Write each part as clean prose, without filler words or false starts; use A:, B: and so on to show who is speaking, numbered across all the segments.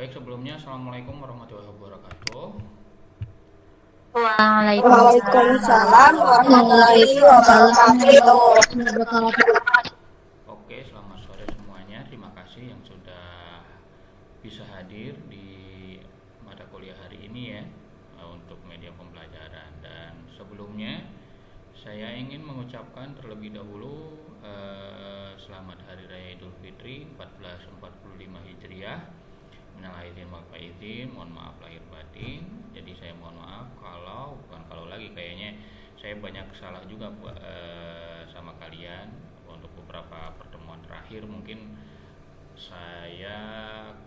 A: Baik, sebelumnya Assalamualaikum warahmatullahi wabarakatuh.
B: Waalaikumsalam
C: Waalaikumsalam warahmatullahi wabarakatuh.
A: Oke, selamat sore semuanya. Terima kasih yang sudah bisa hadir di mata kuliah hari ini ya, untuk media pembelajaran. Dan sebelumnya saya ingin mengucapkan terlebih dahulu selamat Hari Raya Idul Fitri 1445 Hijriah. Minal aidin wal faizin, mohon maaf lahir batin. Jadi saya mohon maaf bukan kalau lagi, kayaknya saya banyak salah juga sama kalian. Untuk beberapa pertemuan terakhir mungkin saya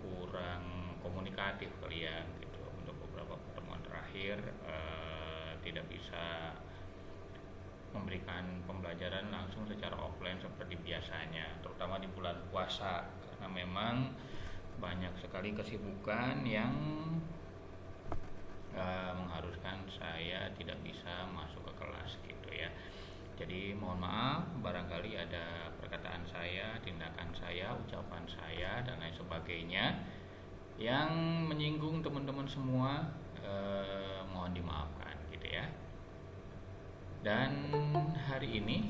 A: kurang komunikatif kalian gitu. Untuk beberapa pertemuan terakhir tidak bisa memberikan pembelajaran langsung secara offline seperti biasanya, terutama di bulan puasa, karena memang banyak sekali kesibukan yang mengharuskan saya tidak bisa masuk ke kelas gitu ya. Jadi mohon maaf barangkali ada perkataan saya, tindakan saya, ucapan saya dan lain sebagainya yang menyinggung teman-teman semua, mohon dimaafkan gitu ya. Dan hari ini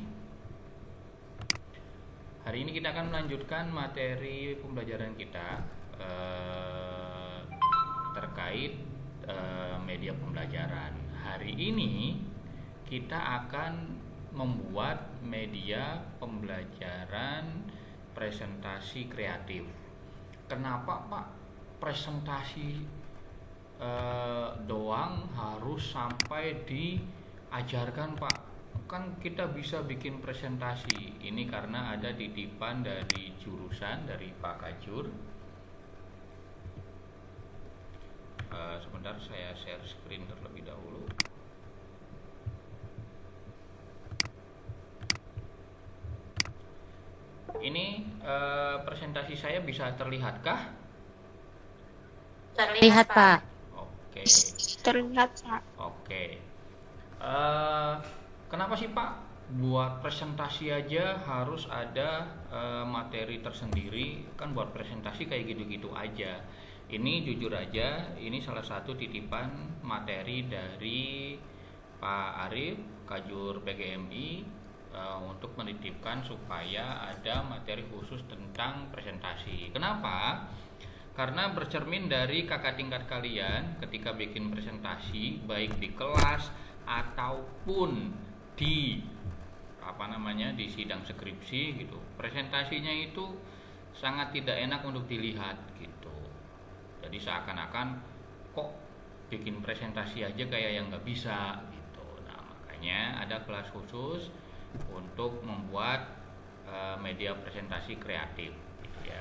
A: kita akan melanjutkan materi pembelajaran kita terkait media pembelajaran. Hari ini kita akan membuat media pembelajaran presentasi kreatif. Kenapa Pak presentasi doang harus sampai diajarkan Pak? Kan kita bisa bikin presentasi. Ini karena ada titipan dari jurusan, dari Pak Kajur. Sebentar saya share screen terlebih dahulu. Ini presentasi saya bisa terlihatkah?
B: Terlihat, Pak.
A: Oke.
C: Terlihat, Pak.
A: Oke. Kenapa sih Pak buat presentasi aja harus ada materi tersendiri? Kan buat presentasi kayak gitu-gitu aja. Ini jujur aja, ini salah satu titipan materi dari Pak Arif, Kajur PGMI, untuk menitipkan supaya ada materi khusus tentang presentasi. Kenapa? Karena bercermin dari kakak tingkat kalian ketika bikin presentasi, baik di kelas ataupun di di sidang skripsi gitu, presentasinya itu sangat tidak enak untuk dilihat gitu. Jadi seakan-akan kok bikin presentasi aja kayak yang nggak bisa gitu. Nah makanya ada kelas khusus untuk membuat media presentasi kreatif gitu ya.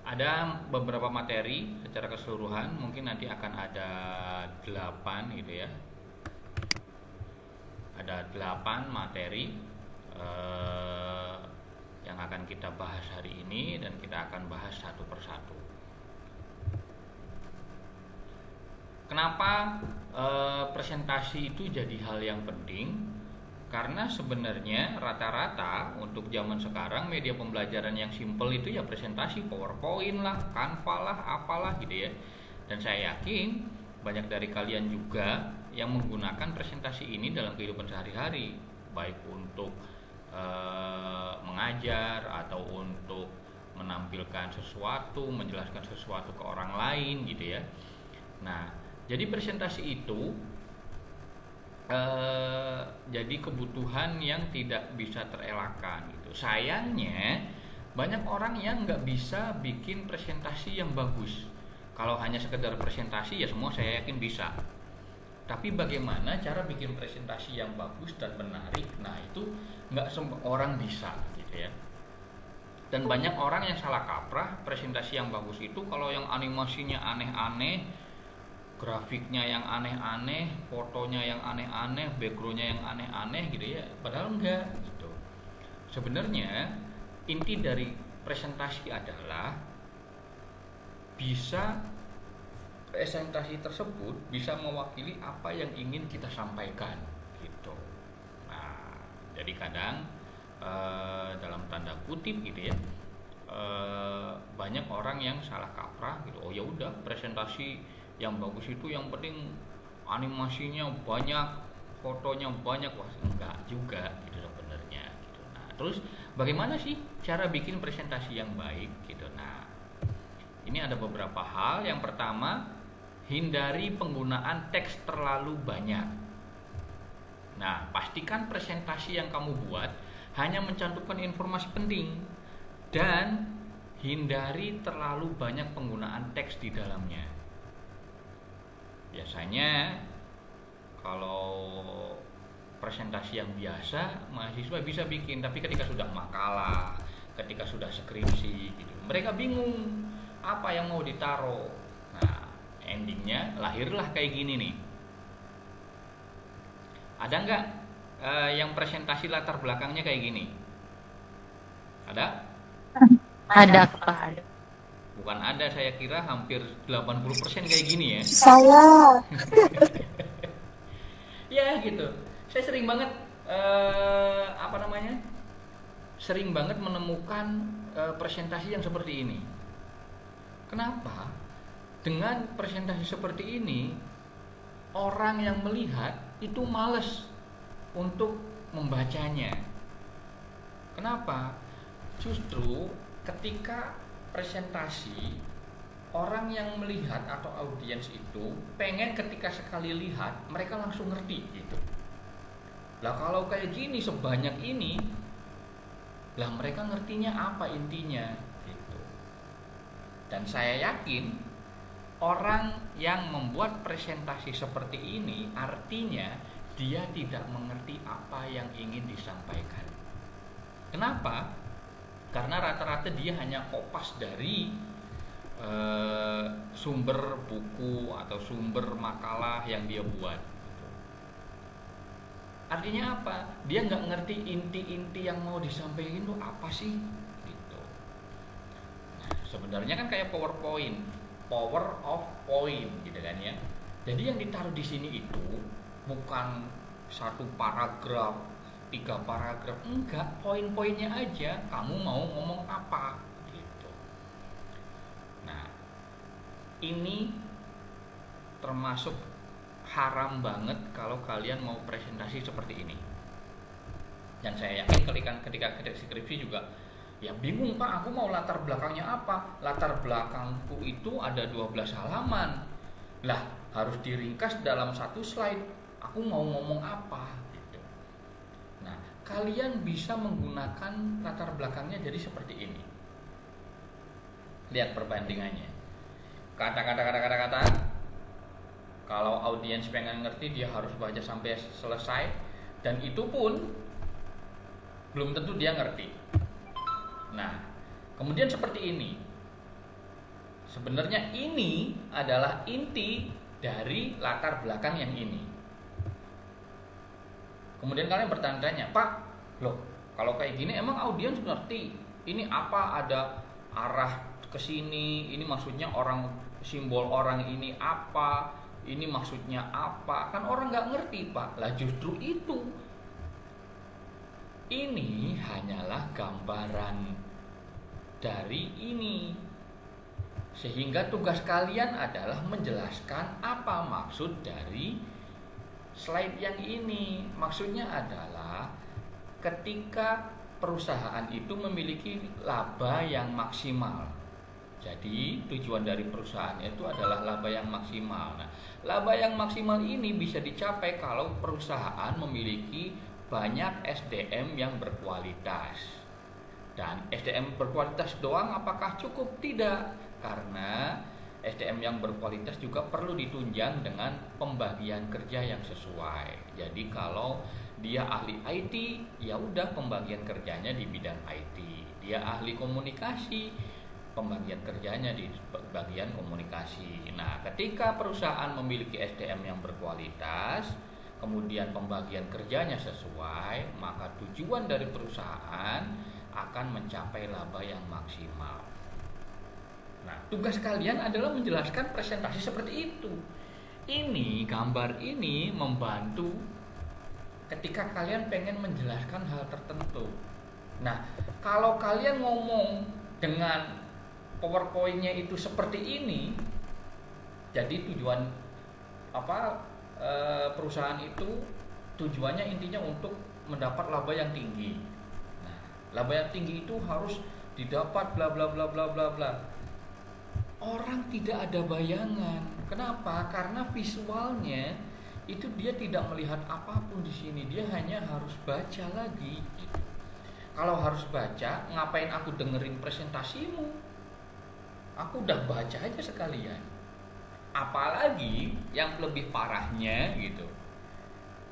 A: Ada beberapa materi secara keseluruhan, mungkin nanti akan ada 8 gitu ya. Ada 8 materi yang akan kita bahas hari ini, dan kita akan bahas satu persatu. Kenapa presentasi itu jadi hal yang penting? Karena sebenarnya rata-rata untuk zaman sekarang media pembelajaran yang simple itu ya presentasi, PowerPoint lah, Canva lah, apalah gitu ya. Dan saya yakin banyak dari kalian juga yang menggunakan presentasi ini dalam kehidupan sehari-hari, baik untuk mengajar atau untuk menampilkan sesuatu, menjelaskan sesuatu ke orang lain gitu ya. Nah, jadi presentasi itu jadi kebutuhan yang tidak bisa terelakkan gitu. Sayangnya banyak orang yang nggak bisa bikin presentasi yang bagus. Kalau hanya sekedar presentasi ya semua saya yakin bisa. Tapi bagaimana cara bikin presentasi yang bagus dan menarik? Nah itu nggak semua orang bisa gitu ya. Dan banyak orang yang salah kaprah, presentasi yang bagus itu kalau yang animasinya aneh-aneh, grafiknya yang aneh-aneh, fotonya yang aneh-aneh, backgroundnya yang aneh-aneh gitu ya. Padahal enggak gitu. Sebenarnya inti dari presentasi adalah presentasi tersebut bisa mewakili apa yang ingin kita sampaikan gitu. Nah, jadi kadang dalam tanda kutip gitu ya, banyak orang yang salah kaprah gitu. Oh ya udah, presentasi yang bagus itu yang penting animasinya banyak, fotonya banyak. Wah, enggak juga gitu sebenarnya gitu. Nah, terus bagaimana sih cara bikin presentasi yang baik gitu. Nah, ini ada beberapa hal. Yang pertama, hindari penggunaan teks terlalu banyak. Nah, pastikan presentasi yang kamu buat hanya mencantumkan informasi penting dan hindari terlalu banyak penggunaan teks di dalamnya. Biasanya kalau presentasi yang biasa mahasiswa bisa bikin, tapi ketika sudah makalah, ketika sudah skripsi gitu, mereka bingung apa yang mau ditaruh. Nah, endingnya lahirlah kayak gini nih. Ada nggak yang presentasi latar belakangnya kayak gini? Ada?
C: Ada, Pak.
A: Bukan ada, saya kira hampir 80% kayak gini ya.
C: Saya.
A: Ya gitu. Saya sering banget sering banget menemukan presentasi yang seperti ini. Kenapa? Dengan presentasi seperti ini, orang yang melihat itu males untuk membacanya. Kenapa? Justru ketika presentasi, orang yang melihat atau audiens itu pengen ketika sekali lihat mereka langsung ngerti gitu. Lah kalau kayak gini sebanyak ini, lah mereka ngertinya apa intinya gitu. Dan saya yakin orang yang membuat presentasi seperti ini artinya dia tidak mengerti apa yang ingin disampaikan. Kenapa? Karena rata-rata dia hanya kopas dari sumber buku atau sumber makalah yang dia buat. Artinya apa? Dia nggak ngerti inti-inti yang mau disampaikan itu apa sih? Gitu. Nah, sebenarnya kan kayak PowerPoint, power of point, gitu kan ya. Jadi yang ditaruh di sini itu bukan satu paragraf, 3 paragraf, enggak, poin-poinnya aja. Kamu mau ngomong apa? Gitu. Nah, ini termasuk haram banget kalau kalian mau presentasi seperti ini. Dan saya yakin ketika skripsi juga ya bingung, Pak, aku mau latar belakangnya apa? Latar belakangku itu ada 12 halaman. Lah, harus diringkas dalam satu slide. Aku mau ngomong apa? Gitu. Nah, kalian bisa menggunakan latar belakangnya jadi seperti ini. Lihat perbandingannya. Kata-kata. Kalau audiens pengen ngerti, dia harus baca sampai selesai, dan itu pun belum tentu dia ngerti. Nah, kemudian seperti ini. Sebenarnya ini adalah inti dari latar belakang yang ini. Kemudian kalian bertanya, Pak, loh, kalau kayak gini emang audiens ngerti? Ini apa, ada arah ke sini, ini maksudnya orang, simbol orang ini apa? Ini maksudnya apa? Kan orang nggak ngerti, Pak. Lah justru itu. Ini hanyalah gambaran dari ini. Sehingga tugas kalian adalah menjelaskan apa maksud dari slide yang ini. Maksudnya adalah ketika perusahaan itu memiliki laba yang maksimal. Jadi tujuan dari perusahaan itu adalah laba yang maksimal. Nah, laba yang maksimal ini bisa dicapai kalau perusahaan memiliki banyak SDM yang berkualitas. Dan SDM berkualitas doang apakah cukup? Tidak. Karena SDM yang berkualitas juga perlu ditunjang dengan pembagian kerja yang sesuai. Jadi kalau dia ahli IT, ya udah pembagian kerjanya di bidang IT. Dia ahli komunikasi, pembagian kerjanya di bagian komunikasi. Nah, ketika perusahaan memiliki SDM yang berkualitas, kemudian pembagian kerjanya sesuai, maka tujuan dari perusahaan akan mencapai laba yang maksimal. Nah, tugas kalian adalah menjelaskan presentasi seperti itu. Ini, gambar ini membantu ketika kalian pengen menjelaskan hal tertentu. Nah, kalau kalian ngomong dengan PowerPoint-nya itu seperti ini, jadi tujuan perusahaan itu tujuannya intinya untuk mendapat laba yang tinggi. Nah, laba yang tinggi itu harus didapat bla bla bla bla bla bla. Orang tidak ada bayangan. Kenapa? Karena visualnya itu dia tidak melihat apapun di sini. Dia hanya harus baca lagi. Gitu. Kalau harus baca, ngapain aku dengerin presentasimu? Aku udah baca aja sekalian. Apalagi yang lebih parahnya gitu.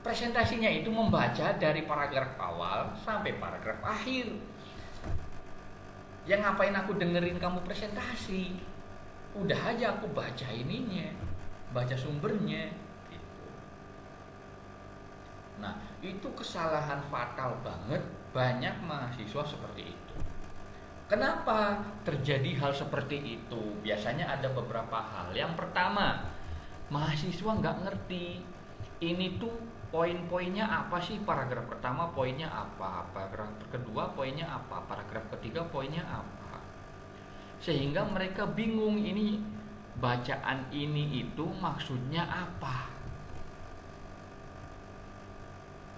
A: Presentasinya itu membaca dari paragraf awal sampai paragraf akhir. Yang ngapain aku dengerin kamu presentasi? Udah aja aku baca ininya, baca sumbernya gitu. Nah, itu kesalahan fatal banget, banyak mahasiswa seperti itu. Kenapa terjadi hal seperti itu? Biasanya ada beberapa hal. Yang pertama, mahasiswa nggak ngerti ini tuh poin-poinnya apa sih. Paragraf pertama poinnya apa, paragraf kedua poinnya apa, paragraf ketiga poinnya apa. Sehingga mereka bingung ini bacaan ini itu maksudnya apa.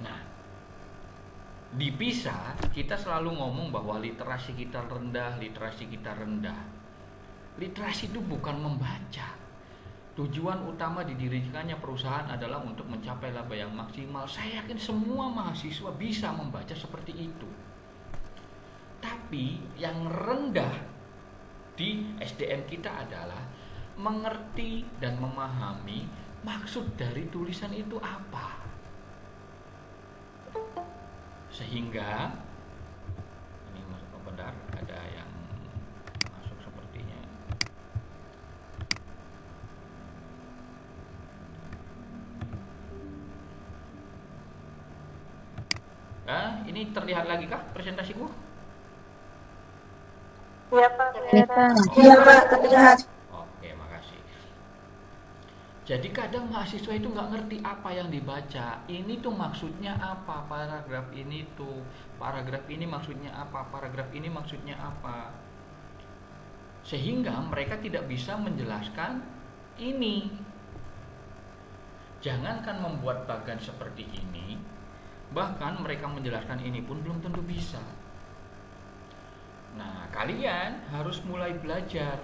A: Nah, dipisah, kita selalu ngomong bahwa literasi kita rendah, literasi kita rendah. Literasi itu bukan membaca. Tujuan utama didirikannya perusahaan adalah untuk mencapai laba yang maksimal. Saya yakin semua mahasiswa bisa membaca seperti itu. Tapi yang rendah di SDM kita adalah mengerti dan memahami maksud dari tulisan itu apa. Sehingga ini benar ada yang masuk sepertinya. Ini terlihat lagi kah presentasiku?
B: Iya Pak, kelihatan.
D: Iya Pak, terlihat.
A: Oke, makasih. Jadi kadang mahasiswa itu nggak ngerti apa yang dibaca. Ini tuh maksudnya apa? Paragraf ini tuh, paragraf ini maksudnya apa? Paragraf ini maksudnya apa? Sehingga mereka tidak bisa menjelaskan ini. Jangankan membuat bagan seperti ini, bahkan mereka menjelaskan ini pun belum tentu bisa. Nah, kalian harus mulai belajar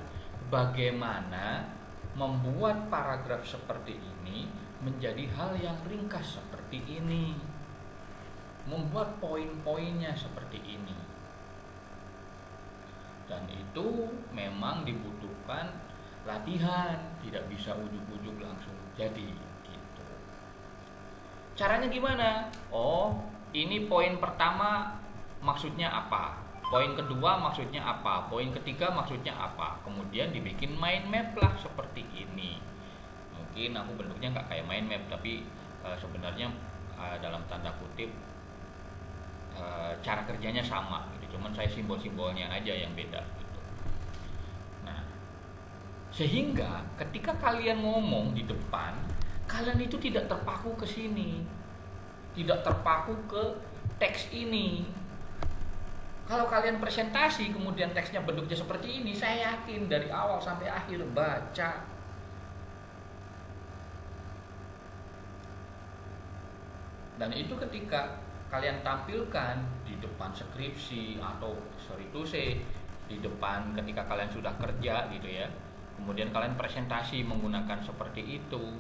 A: bagaimana membuat paragraf seperti ini menjadi hal yang ringkas seperti ini. Membuat poin-poinnya seperti ini. Dan itu memang dibutuhkan latihan, tidak bisa ujuk-ujuk langsung jadi gitu. Caranya gimana? Oh, ini poin pertama maksudnya apa? Poin kedua maksudnya apa? Poin ketiga maksudnya apa? Kemudian dibikin mind map lah seperti ini. Mungkin aku bentuknya nggak kayak mind map, tapi sebenarnya dalam tanda kutip cara kerjanya sama gitu. Cuman saya simbol-simbolnya aja yang beda gitu. Nah, sehingga ketika kalian ngomong di depan, kalian itu tidak terpaku ke sini, tidak terpaku ke teks ini. Kalau kalian presentasi kemudian teksnya bentuknya seperti ini, saya yakin dari awal sampai akhir baca. Dan itu ketika kalian tampilkan di depan skripsi atau di depan ketika kalian sudah kerja gitu ya. Kemudian kalian presentasi menggunakan seperti itu.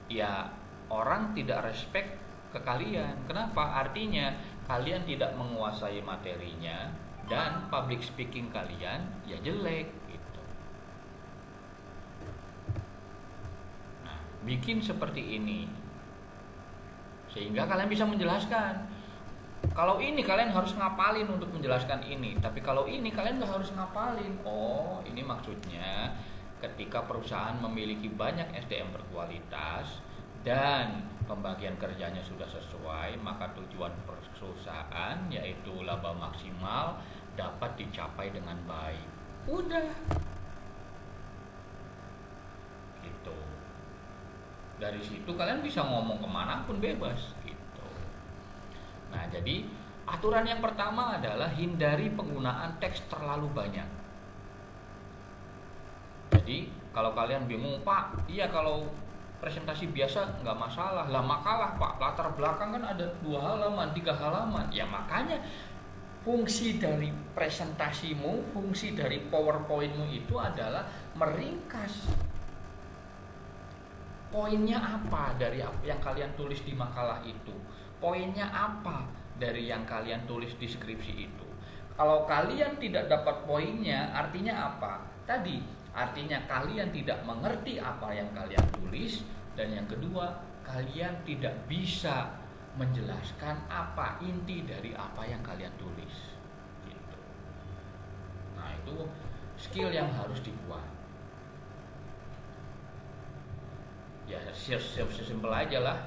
A: Ya, orang tidak respect ke kalian. Kenapa? Artinya kalian tidak menguasai materinya dan public speaking kalian ya jelek gitu. Nah, bikin seperti ini sehingga kalian bisa menjelaskan. Kalau ini kalian harus ngapalin untuk menjelaskan ini, tapi kalau ini kalian nggak harus ngapalin. Oh, ini maksudnya ketika perusahaan memiliki banyak SDM berkualitas dan pembagian kerjanya sudah sesuai, maka tujuan perusahaan yaitu laba maksimal dapat dicapai dengan baik. Udah gitu. Dari situ kalian bisa ngomong kemanapun bebas gitu. Nah, jadi Aturan yang pertama adalah hindari penggunaan teks terlalu banyak. Jadi kalau kalian bingung, Pak, iya kalau presentasi biasa nggak masalah, lah makalah Pak, latar belakang kan ada 2 halaman, 3 halaman. Ya makanya fungsi dari presentasimu, fungsi dari PowerPointmu itu adalah meringkas poinnya apa dari yang kalian tulis di makalah itu, poinnya apa dari yang kalian tulis di skripsi itu. Kalau kalian tidak dapat poinnya, artinya apa? Tadi, artinya kalian tidak mengerti apa yang kalian tulis, dan yang kedua, kalian tidak bisa menjelaskan apa inti dari apa yang kalian tulis. Gitu. Nah, itu skill yang harus dibuat. Ya, sesimpel aja lah.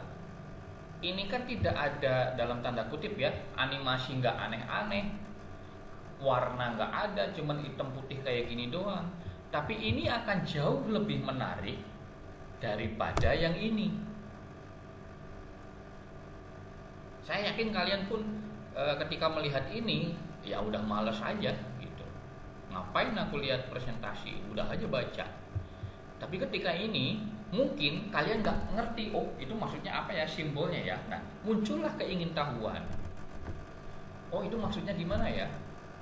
A: Ini kan tidak ada dalam tanda kutip ya, animasi nggak aneh-aneh, warna nggak ada, cuman hitam putih kayak gini doang. Tapi ini akan jauh lebih menarik daripada yang ini. Saya yakin kalian pun ketika melihat ini ya udah males aja gitu. Ngapain aku lihat presentasi, udah aja baca. Tapi ketika ini mungkin kalian nggak ngerti, oh itu maksudnya apa ya, simbolnya ya. Nah, muncullah keingintahuan. Oh itu maksudnya gimana ya.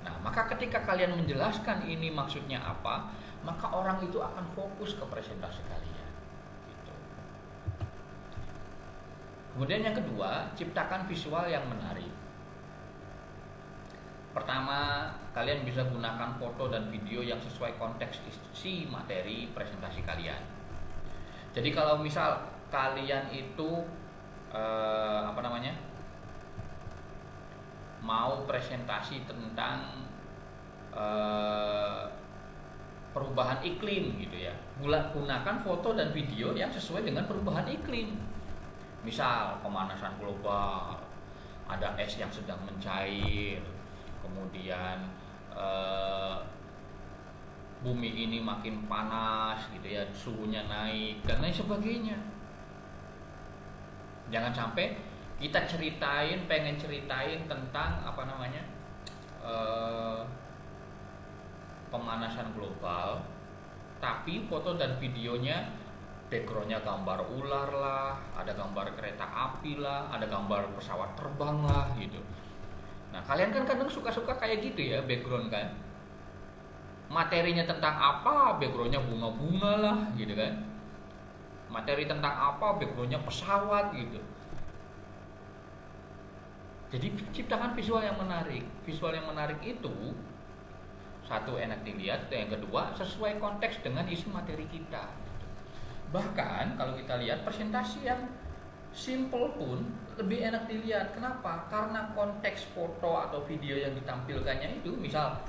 A: Nah, maka ketika kalian menjelaskan ini maksudnya apa, maka orang itu akan fokus ke presentasi kalian. Gitu. Kemudian yang kedua, ciptakan visual yang menarik. Pertama, kalian bisa gunakan foto dan video yang sesuai konteks isi materi presentasi kalian. Jadi kalau misal kalian itu mau presentasi tentang perubahan iklim gitu ya, gunakan foto dan video yang sesuai dengan perubahan iklim. Misal pemanasan global, ada es yang sedang mencair, kemudian bumi ini makin panas gitu ya, suhunya naik dan lain sebagainya. Jangan sampai kita pengen ceritain tentang pemanasan global, tapi foto dan videonya backgroundnya gambar ular lah, ada gambar kereta api lah, ada gambar pesawat terbang lah gitu. Nah kalian kan kadang suka-suka kayak gitu ya background kan. Materinya tentang apa, backgroundnya bunga-bunga lah gitu kan. Materi tentang apa, backgroundnya pesawat gitu. Jadi ciptakan visual yang menarik. Visual yang menarik itu, satu, enak dilihat, dan yang kedua sesuai konteks dengan isi materi kita. Bahkan kalau kita lihat presentasi yang simple pun lebih enak dilihat. Kenapa? Karena konteks foto atau video yang ditampilkannya itu, misal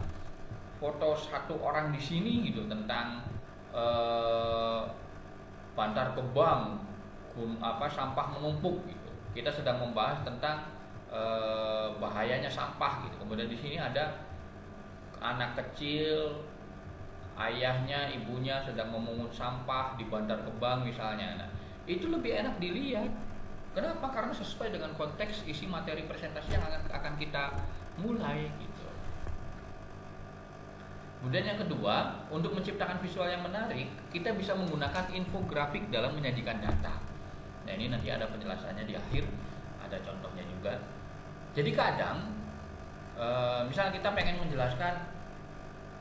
A: foto satu orang di sini gitu tentang Bantar Gebang, sampah menumpuk gitu. Kita sedang membahas tentang bahayanya sampah gitu. Kemudian di sini ada anak kecil, ayahnya, ibunya sedang memungut sampah di Bantar Gebang misalnya. Nah, itu lebih enak dilihat. Kenapa? Karena sesuai dengan konteks isi materi presentasi yang akan kita mulai gitu. Kemudian yang kedua, untuk menciptakan visual yang menarik, kita bisa menggunakan infografik dalam menyajikan data. Nah ini nanti ada penjelasannya di akhir, ada contohnya juga. Jadi kadang, misalnya kita pengen menjelaskan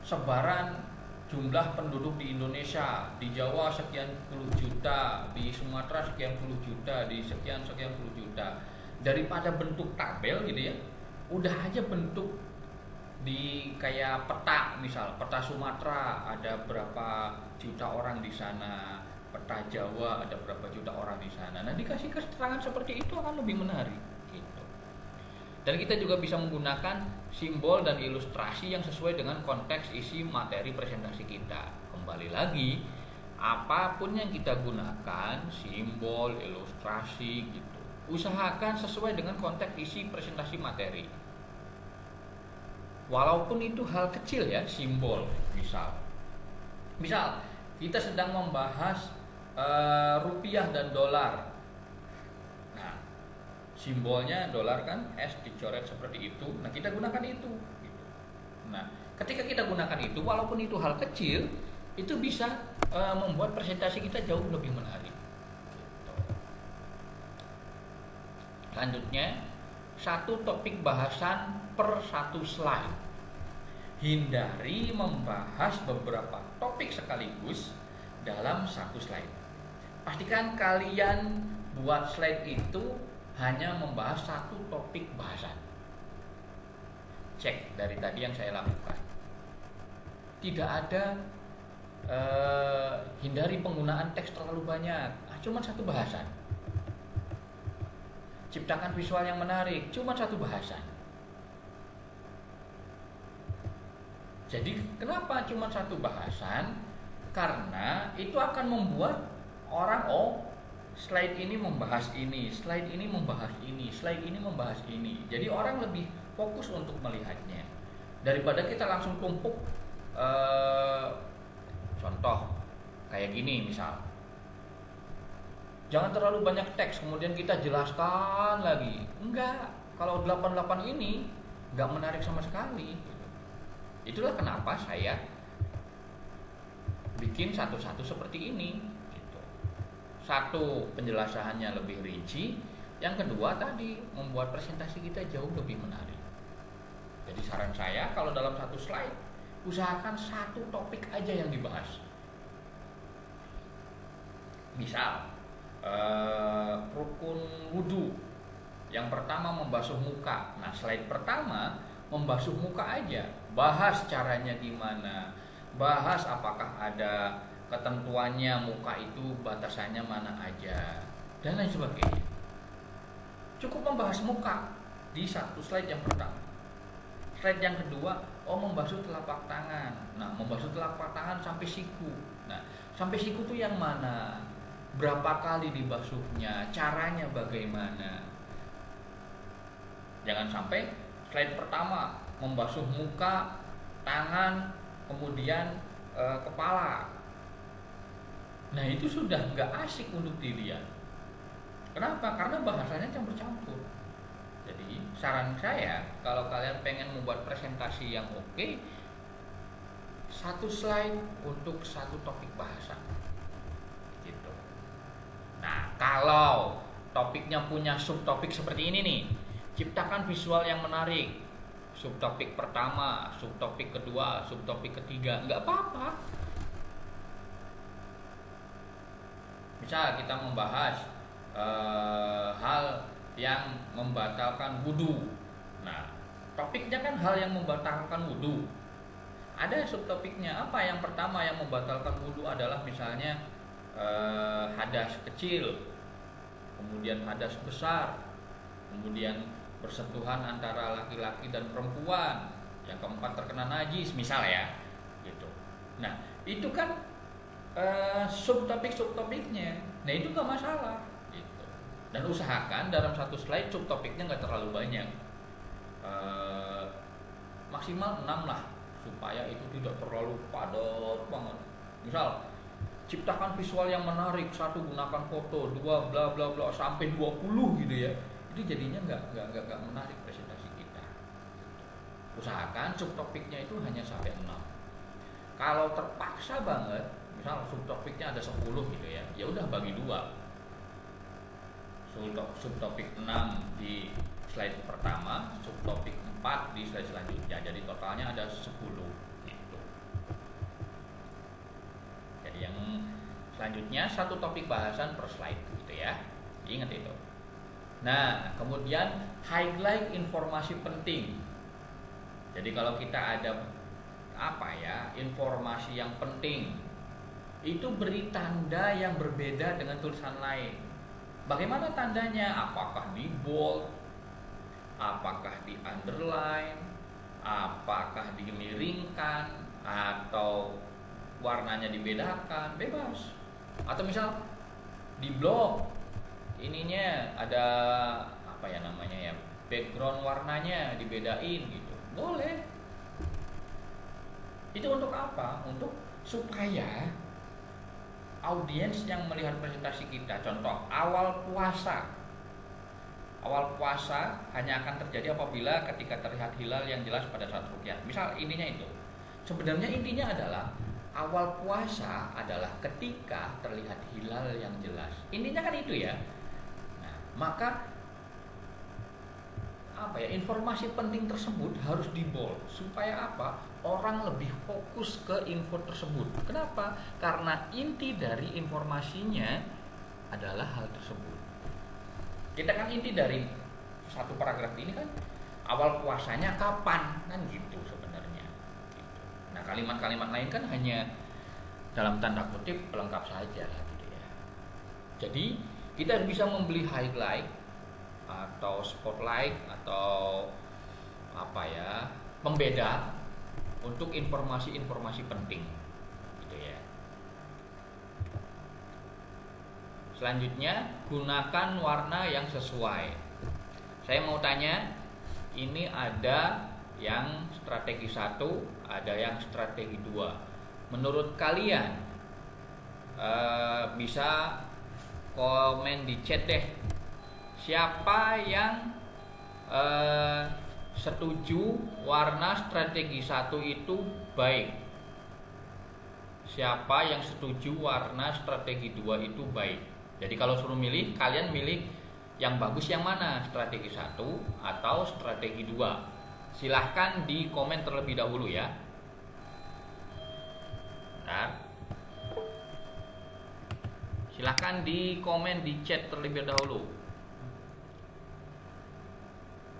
A: sebaran jumlah penduduk di Indonesia, di Jawa sekian puluh juta, di Sumatera sekian puluh juta, di sekian puluh juta. Daripada bentuk tabel gitu ya, udah aja bentuk di kayak peta, misal peta Sumatera ada berapa juta orang di sana, peta Jawa ada berapa juta orang di sana. Nah dikasih keterangan seperti itu akan lebih menarik gitu. Dan kita juga bisa menggunakan simbol dan ilustrasi yang sesuai dengan konteks isi materi presentasi kita. Kembali lagi, apapun yang kita gunakan, simbol, ilustrasi gitu, usahakan sesuai dengan konteks isi presentasi materi. Walaupun itu hal kecil ya, simbol misal kita sedang membahas rupiah dan dolar. Nah, Simbolnya dolar kan, S dicoret seperti itu. Nah, kita gunakan itu. Gitu. Nah, ketika kita gunakan itu, walaupun itu hal kecil, itu bisa membuat presentasi kita jauh lebih menarik. Gitu. Selanjutnya, satu topik bahasan per satu slide. Hindari membahas beberapa topik sekaligus dalam satu slide. Pastikan kalian buat slide itu hanya membahas satu topik bahasan. Cek dari tadi yang saya lakukan. Tidak ada hindari penggunaan teks terlalu banyak. Cuma satu bahasan. Ciptakan visual yang menarik. Cuma satu bahasan. Jadi kenapa cuma satu bahasan? Karena itu akan membuat orang, slide ini membahas ini, slide ini membahas ini, slide ini membahas ini. Jadi orang lebih fokus untuk melihatnya daripada kita langsung tumpuk. Contoh kayak gini misal, jangan terlalu banyak teks kemudian kita jelaskan lagi. Enggak, kalau 88 ini enggak menarik sama sekali. Itulah kenapa saya bikin satu-satu seperti ini. Satu, penjelasannya lebih rinci. Yang kedua tadi, membuat presentasi kita jauh lebih menarik. Jadi saran saya, kalau dalam satu slide, usahakan satu topik aja yang dibahas. Misal, rukun wudhu. Yang pertama membasuh muka. Nah, slide pertama membasuh muka aja. Bahas caranya gimana. Bahas apakah ada ketentuannya muka itu batasannya mana aja dan lain sebagainya. Cukup membahas muka di satu slide yang pertama. Slide yang kedua, membasuh telapak tangan. Nah, membasuh telapak tangan sampai siku. Nah, sampai siku itu yang mana? Berapa kali dibasuhnya? Caranya bagaimana? Jangan sampai slide pertama membasuh muka, tangan, kemudian kepala. Nah, itu sudah nggak asik untuk dilihat. Kenapa? Karena bahasanya campur-campur. Jadi saran saya, kalau kalian pengen membuat presentasi yang oke, satu slide untuk satu topik bahasa. Gitu. Nah, kalau topiknya punya subtopik seperti ini nih, ciptakan visual yang menarik. Subtopik pertama, subtopik kedua, subtopik ketiga, nggak apa-apa. Misal kita membahas hal yang membatalkan wudhu. Nah, topiknya kan hal yang membatalkan wudhu. Ada subtopiknya. Apa yang pertama yang membatalkan wudhu adalah misalnya hadas kecil, kemudian hadas besar, kemudian bersentuhan antara laki-laki dan perempuan, yang keempat terkena najis, misal ya, gitu. Nah, itu kan subtopiknya. Nah, itu nggak masalah, gitu. Dan usahakan dalam satu slide subtopiknya nggak terlalu banyak, maksimal 6 lah, supaya itu tidak terlalu padat banget. Misal, ciptakan visual yang menarik, satu gunakan foto, dua bla bla bla sampai 20 gitu ya. Itu jadinya nggak menarik presentasi kita. Usahakan subtopiknya itu hanya sampai 6. Kalau terpaksa banget, misal subtopiknya ada 10 gitu ya, ya udah bagi 2. Subtopik 6 di slide pertama, subtopik 4 di slide selanjutnya. Jadi totalnya ada 10 gitu. Jadi yang selanjutnya satu topik bahasan per slide gitu ya. Ingat itu. Nah, kemudian highlight informasi penting. Jadi kalau kita ada informasi yang penting, itu beri tanda yang berbeda dengan tulisan lain. Bagaimana tandanya? Apakah di bold? Apakah di underline? Apakah dimiringkan? Atau warnanya dibedakan? Bebas. Atau misal di blog, ininya ada background warnanya dibedain gitu, boleh. Itu untuk apa? Untuk supaya audiens yang melihat presentasi kita, contoh awal puasa, Awal puasa hanya akan terjadi apabila ketika terlihat hilal yang jelas pada saat ruqyah. Misal intinya itu. Sebenarnya intinya adalah awal puasa adalah ketika terlihat hilal yang jelas. Intinya kan itu ya. Nah, maka informasi penting tersebut harus di-bold supaya apa? Orang lebih fokus ke info tersebut. Kenapa? Karena inti dari informasinya adalah hal tersebut. Kita kan inti dari satu paragraf ini kan awal puasanya kapan kan gitu sebenarnya. Gitu. Nah kalimat-kalimat lain kan hanya dalam tanda kutip pelengkap saja gitu ya. Jadi kita bisa membeli highlight atau spotlight atau pembeda untuk informasi-informasi penting gitu ya. Selanjutnya, gunakan warna yang sesuai. Saya mau tanya, ini ada yang strategi 1, ada yang strategi 2. Menurut kalian, bisa komen di chat deh. Siapa yang setuju warna strategi 1 itu baik? Siapa yang setuju warna strategi 2 itu baik? Jadi kalau suruh milih, kalian milih yang bagus yang mana? Strategi 1 atau strategi 2? Silahkan di komen terlebih dahulu ya. Bentar. Silahkan di komen di chat terlebih dahulu.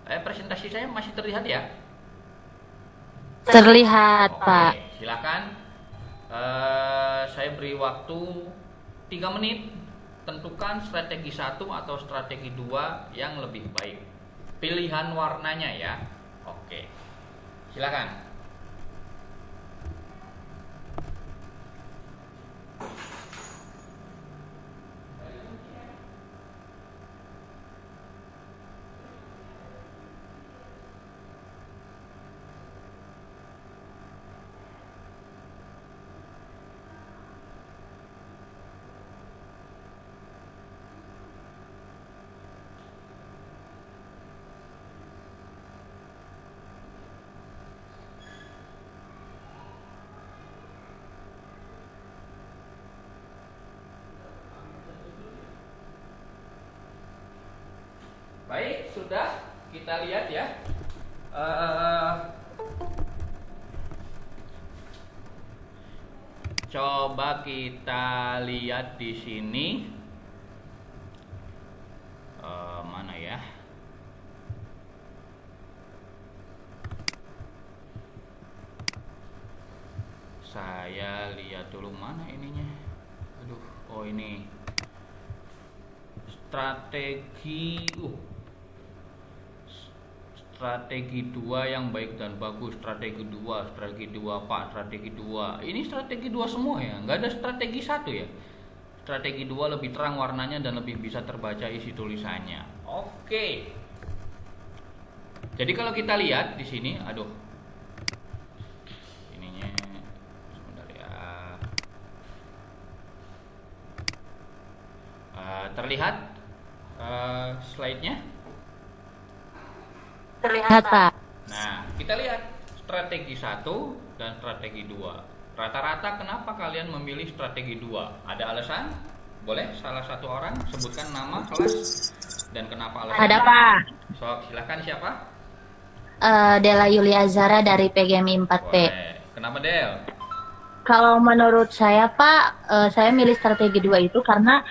A: Presentasi saya masih terlihat ya?
C: Terlihat,
A: Oke,
C: Pak.
A: silahkan. Saya beri waktu 3 menit. Tentukan strategi 1 atau strategi 2 yang lebih baik. Pilihan warnanya ya. Oke. Silakan. Baik, sudah kita lihat ya. Coba kita lihat di sini. Mana ya? Saya lihat dulu mana ininya. Aduh, oh ini. Strategi 2 yang baik dan bagus. Strategi 2 Pak, strategi 2. Ini strategi 2 semua ya, nggak ada strategi 1 ya. Strategi 2 lebih terang warnanya dan lebih bisa terbaca isi tulisannya. Oke. Jadi kalau kita lihat di sini, ininya sebentar ya. Terlihat slide-nya?
C: Terlihat, Pak.
A: Nah, kita lihat strategi 1 dan strategi 2. Rata-rata kenapa kalian memilih strategi 2? Ada alasan? Boleh salah satu orang sebutkan nama, kelas, dan kenapa alasan?
C: Ada, Pak.
A: So, silakan siapa?
C: Dela Yulia Zara dari PGMI 4P.
A: Boleh. Kenapa Del?
C: Kalau menurut saya, Pak, saya milih strategi 2 itu karena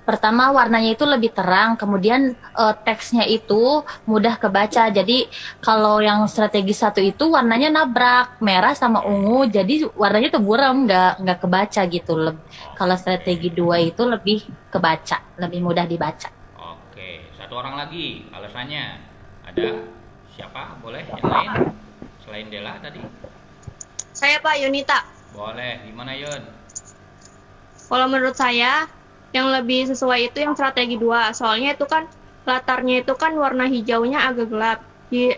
C: pertama warnanya itu lebih terang, kemudian teksnya itu mudah kebaca. Jadi kalau yang strategi 1 itu warnanya nabrak, merah sama ungu, jadi warnanya tuh buram, nggak kebaca gitu. Kalau strategi 2 itu lebih kebaca, lebih mudah dibaca.
A: Oke, satu orang lagi alasannya. Ada siapa? Boleh yang lain selain Dela tadi?
B: Saya Pak Yunita.
A: Boleh, gimana Yun?
B: Kalau menurut saya yang lebih sesuai itu yang strategi 2. Soalnya itu kan latarnya itu kan warna hijaunya agak gelap. Di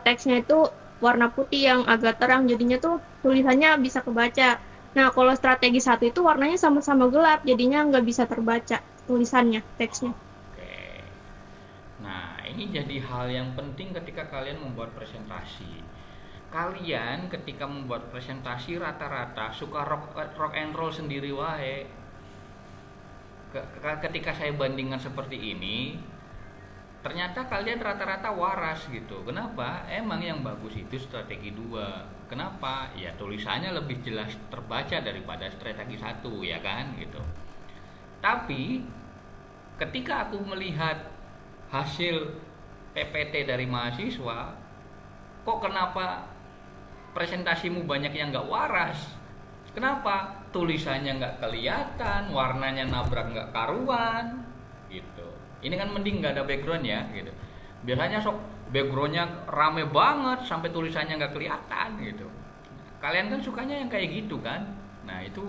B: teksnya itu warna putih yang agak terang, jadinya tuh tulisannya bisa kebaca. Nah, kalau strategi 1 itu warnanya sama-sama gelap, jadinya nggak bisa terbaca tulisannya, teksnya.
A: Oke. ini jadi hal yang penting ketika kalian membuat presentasi. Kalian ketika membuat presentasi rata-rata suka rock and roll sendiri wae. Ketika saya bandingkan seperti ini, ternyata kalian rata-rata waras gitu. Kenapa? Emang yang bagus itu strategi 2. Kenapa? Ya tulisannya lebih jelas terbaca daripada strategi 1, ya kan gitu. Tapi ketika aku melihat hasil PPT dari mahasiswa, kok kenapa presentasimu banyak yang nggak waras? Kenapa? Tulisannya nggak kelihatan, warnanya nabrak nggak karuan, gitu. Ini kan mending nggak ada background ya, gitu. Biasanya sok backgroundnya rame banget sampai tulisannya nggak kelihatan, gitu. Kalian kan sukanya yang kayak gitu kan? Nah itu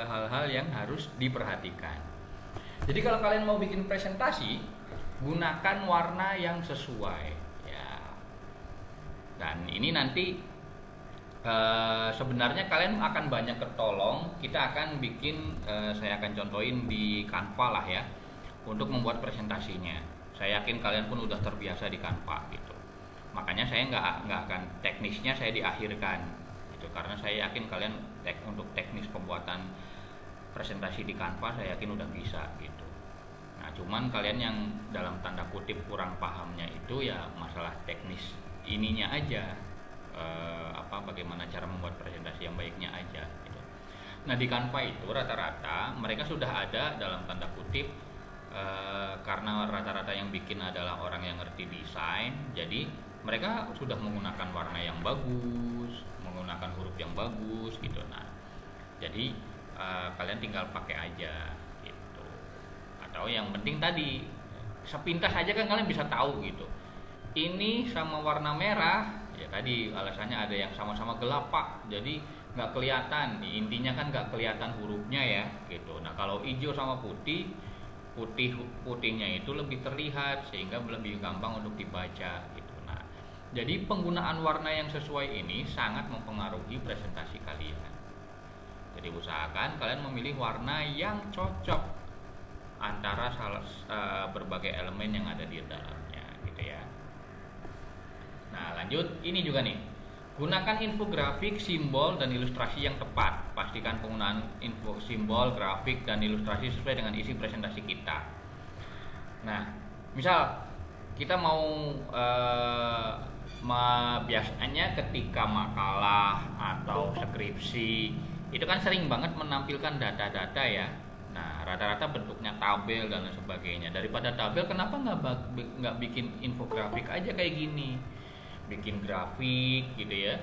A: hal-hal yang harus diperhatikan. Jadi kalau kalian mau bikin presentasi, gunakan warna yang sesuai ya. Dan ini nanti sebenarnya kalian akan banyak ketolong. Kita akan bikin, saya akan contohin di Canva lah ya, untuk membuat presentasinya. Saya yakin kalian pun udah terbiasa di Canva gitu. Makanya saya nggak akan teknisnya saya diakhirkan gitu, karena saya yakin kalian untuk teknis pembuatan presentasi di Canva saya yakin udah bisa gitu. Nah cuman kalian yang dalam tanda kutip kurang pahamnya itu ya masalah teknis ininya aja, bagaimana cara membuat presentasi yang baiknya aja gitu. Nah di Canva itu rata-rata mereka sudah ada dalam tanda kutip, karena rata-rata yang bikin adalah orang yang ngerti desain, jadi mereka sudah menggunakan warna yang bagus, menggunakan huruf yang bagus gitu. Nah jadi kalian tinggal pakai aja gitu. Atau yang penting tadi sepintas aja kan kalian bisa tahu gitu, ini sama warna merah ya, tadi alasannya ada yang sama-sama gelap pak, jadi nggak kelihatan. Intinya kan nggak kelihatan hurufnya ya gitu. Nah kalau hijau sama putihnya itu lebih terlihat sehingga lebih gampang untuk dibaca gitu. Nah jadi penggunaan warna yang sesuai ini sangat mempengaruhi presentasi kalian. Jadi usahakan kalian memilih warna yang cocok antara berbagai elemen yang ada di dalamnya gitu ya. Nah lanjut, ini juga nih, gunakan infografik, simbol, dan ilustrasi yang tepat. Pastikan penggunaan simbol, grafik, dan ilustrasi sesuai dengan isi presentasi kita. Nah misal kita mau biasanya ketika makalah atau skripsi itu kan sering banget menampilkan data-data ya. Nah rata-rata bentuknya tabel dan sebagainya. Daripada tabel, kenapa nggak bikin infografik aja kayak gini, bikin grafik gitu ya.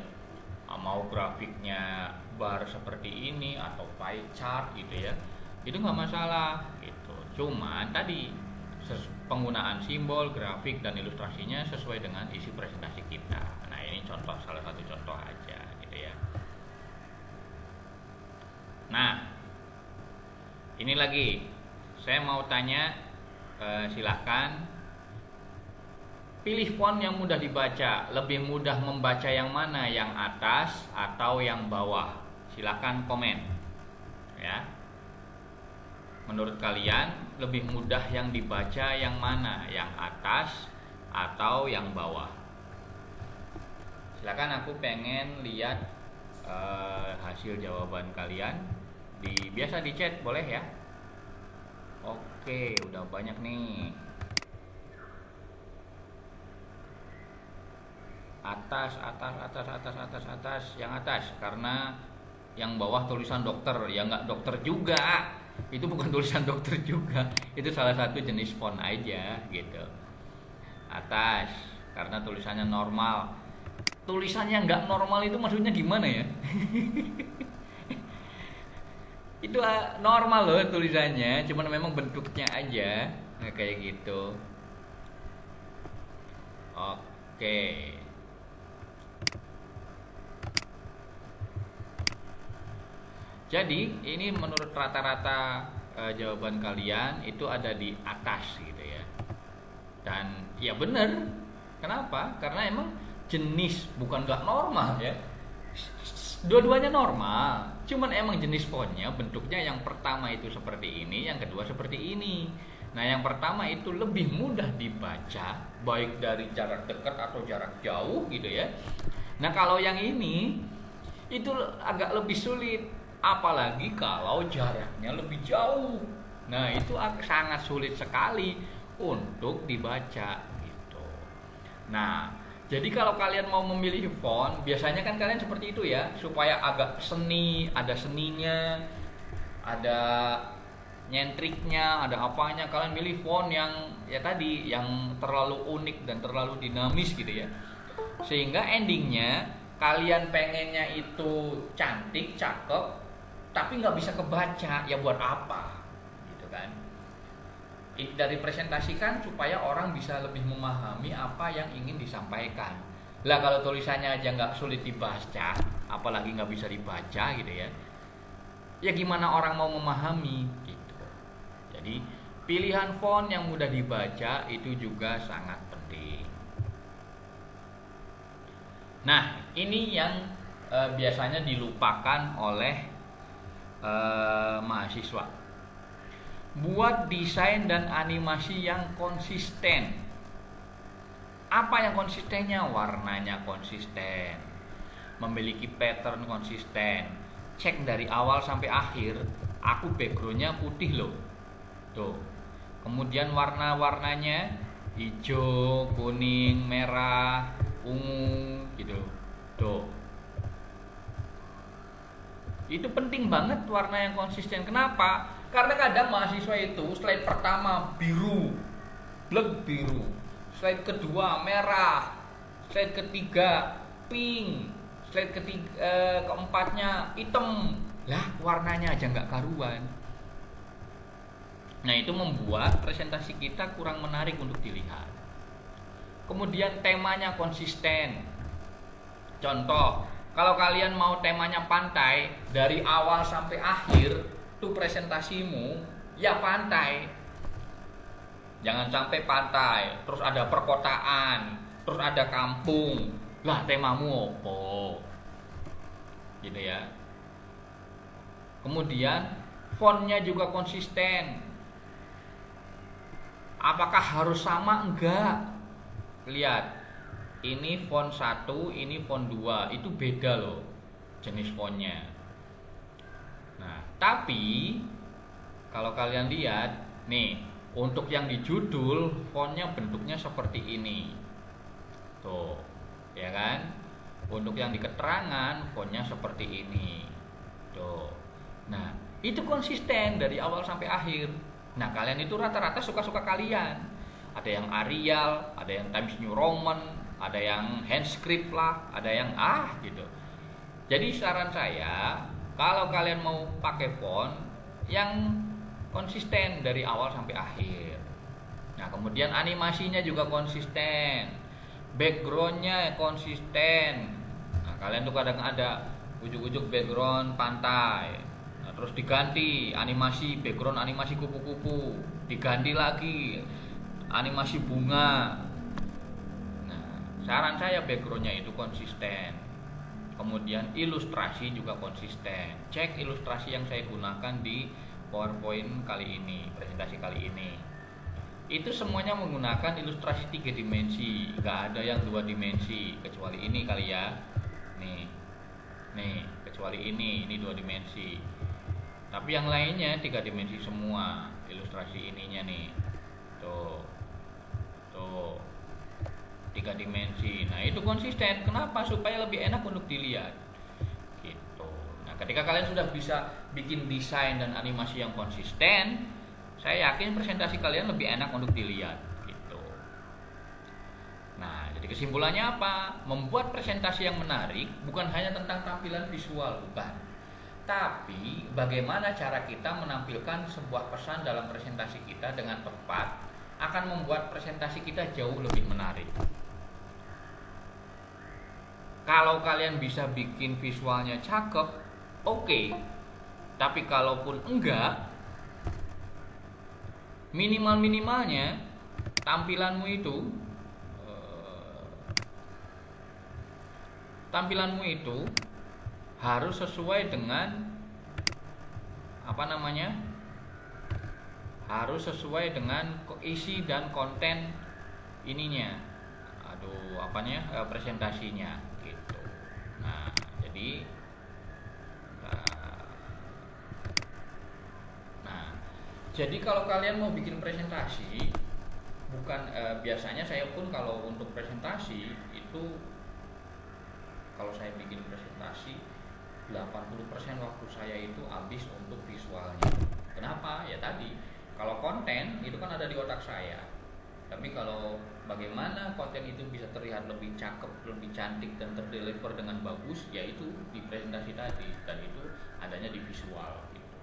A: Mau grafiknya bar seperti ini atau pie chart gitu ya, itu nggak masalah gitu. Cuman tadi penggunaan simbol, grafik, dan ilustrasinya sesuai dengan isi presentasi kita. Nah ini contoh, salah satu contoh aja gitu ya. Nah ini lagi saya mau tanya, silahkan pilih font yang mudah dibaca. Lebih mudah membaca yang mana, yang atas atau yang bawah? Silahkan komen ya. Menurut kalian lebih mudah yang dibaca yang mana, yang atas atau yang bawah? Silahkan, aku pengen lihat hasil jawaban kalian. Biasa di chat boleh ya. Oke, udah banyak nih. Atas, yang atas, karena yang bawah tulisan dokter, ya nggak dokter juga, itu bukan tulisan dokter juga, itu salah satu jenis font aja gitu. Atas, karena tulisannya normal. Tulisannya nggak normal itu maksudnya gimana ya? Itu normal loh tulisannya, cuman memang bentuknya aja kayak gitu. Oke. Jadi ini menurut rata-rata jawaban kalian itu ada di atas gitu ya. Dan ya bener. Kenapa? Karena emang jenis, bukan gak normal ya. Dua-duanya normal, cuman emang jenis fontnya, bentuknya yang pertama itu seperti ini, yang kedua seperti ini. Nah, yang pertama itu lebih mudah dibaca, baik dari jarak dekat atau jarak jauh gitu ya. Nah, kalau yang ini itu agak lebih sulit, apalagi kalau jaraknya lebih jauh. Nah, itu sangat sulit sekali untuk dibaca gitu. Nah, jadi kalau kalian mau memilih font, biasanya kan kalian seperti itu ya, supaya agak seni, ada seninya, ada nyentriknya, ada apanya, kalian pilih font yang ya tadi, yang terlalu unik dan terlalu dinamis gitu ya. Sehingga endingnya kalian pengennya itu cantik, cakep, tapi nggak bisa kebaca, ya buat apa? Gitu kan. Dari presentasikan supaya orang bisa lebih memahami apa yang ingin disampaikan. Lah kalau tulisannya aja nggak sulit dibaca, apalagi nggak bisa dibaca gitu ya. Ya gimana orang mau memahami gitu. Jadi pilihan font yang mudah dibaca itu juga sangat penting. Nah, ini yang biasanya dilupakan oleh mahasiswa. Buat desain dan animasi yang konsisten. Apa yang konsistennya? Warnanya konsisten, memiliki pattern konsisten. Cek dari awal sampai akhir, aku backgroundnya putih loh. Tuh. Kemudian warna-warnanya hijau, kuning, merah, ungu gitu. Tuh. Itu penting banget warna yang konsisten. Kenapa? Karena kadang mahasiswa itu slide pertama biru, blek biru. Slide kedua merah, slide ketiga pink, slide keempatnya hitam. Lah, warnanya aja nggak karuan. Nah, itu membuat presentasi kita kurang menarik untuk dilihat. Kemudian temanya konsisten. Contoh, kalau kalian mau temanya pantai, dari awal sampai akhir tuh presentasimu ya pantai. Jangan sampai pantai, terus ada perkotaan, terus ada kampung. Lah, temamu apa? Gitu ya. Kemudian fontnya juga konsisten. Apakah harus sama? Enggak. Lihat, ini font 1, ini font 2, itu beda loh jenis fontnya. Nah, tapi kalau kalian lihat nih, untuk yang di judul fontnya bentuknya seperti ini. Tuh, ya kan? Untuk yang di keterangan fontnya seperti ini. Tuh. Nah, itu konsisten dari awal sampai akhir. Nah, kalian itu rata-rata suka-suka kalian. Ada yang Arial, ada yang Times New Roman, ada yang handscript lah, ada yang gitu. Jadi saran saya, kalau kalian mau pakai font yang konsisten dari awal sampai akhir. Nah, kemudian animasinya juga konsisten, backgroundnya konsisten. Nah, kalian tuh kadang ada ujuk-ujuk background pantai, nah, terus diganti animasi background animasi kupu-kupu, diganti lagi animasi bunga. Nah, saran saya backgroundnya itu konsisten. Kemudian ilustrasi juga konsisten. Cek ilustrasi yang saya gunakan di PowerPoint kali ini, presentasi kali ini. Itu semuanya menggunakan ilustrasi 3 dimensi, nggak ada yang 2 dimensi kecuali ini kali ya. Nih, kecuali ini 2 dimensi. Tapi yang lainnya 3 dimensi semua ilustrasi ininya nih. Tuh. 3 dimensi. Nah, itu konsisten. Kenapa? Supaya lebih enak untuk dilihat. Gitu. Nah, ketika kalian sudah bisa bikin desain dan animasi yang konsisten, saya yakin presentasi kalian lebih enak untuk dilihat. Gitu. Nah, jadi kesimpulannya apa? Membuat presentasi yang menarik bukan hanya tentang tampilan visual, bukan. Tapi bagaimana cara kita menampilkan sebuah pesan dalam presentasi kita dengan tepat akan membuat presentasi kita jauh lebih menarik. Kalau kalian bisa bikin visualnya cakep, oke. Tapi kalaupun enggak, minimalnya tampilanmu itu harus sesuai dengan harus sesuai dengan isi dan konten ininya, presentasinya gitu. Nah, jadi jadi kalau kalian mau bikin presentasi, biasanya saya pun kalau untuk presentasi itu, kalau saya bikin presentasi 80% waktu saya itu habis untuk visualnya. Kenapa? Ya tadi, kalau konten itu kan ada di otak saya. Tapi kalau bagaimana konten itu bisa terlihat lebih cakep, lebih cantik dan terdeliver dengan bagus, yaitu di presentasi tadi, dan itu adanya di visual gitu.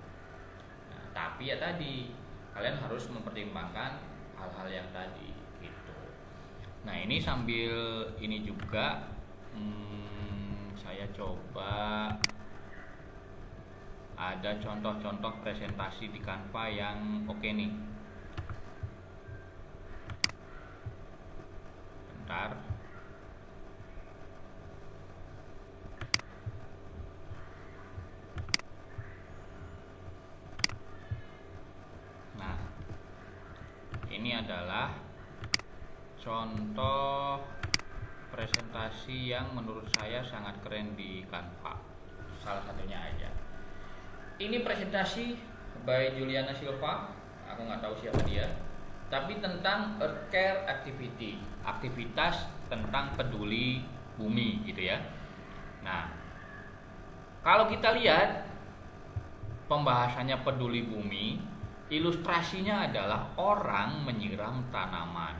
A: Nah, tapi ya tadi kalian harus mempertimbangkan hal-hal yang tadi gitu. Nah, ini sambil ini juga saya coba ada contoh-contoh presentasi di Canva yang oke nih. Bentar. Nah, ini adalah contoh presentasi yang menurut saya sangat keren di Canva. Salah satunya aja. Ini presentasi by Juliana Silva, aku nggak tahu siapa dia, tapi tentang Earth Care Activity, aktivitas tentang peduli bumi gitu ya. Nah, kalau kita lihat pembahasannya peduli bumi, ilustrasinya adalah orang menyiram tanaman.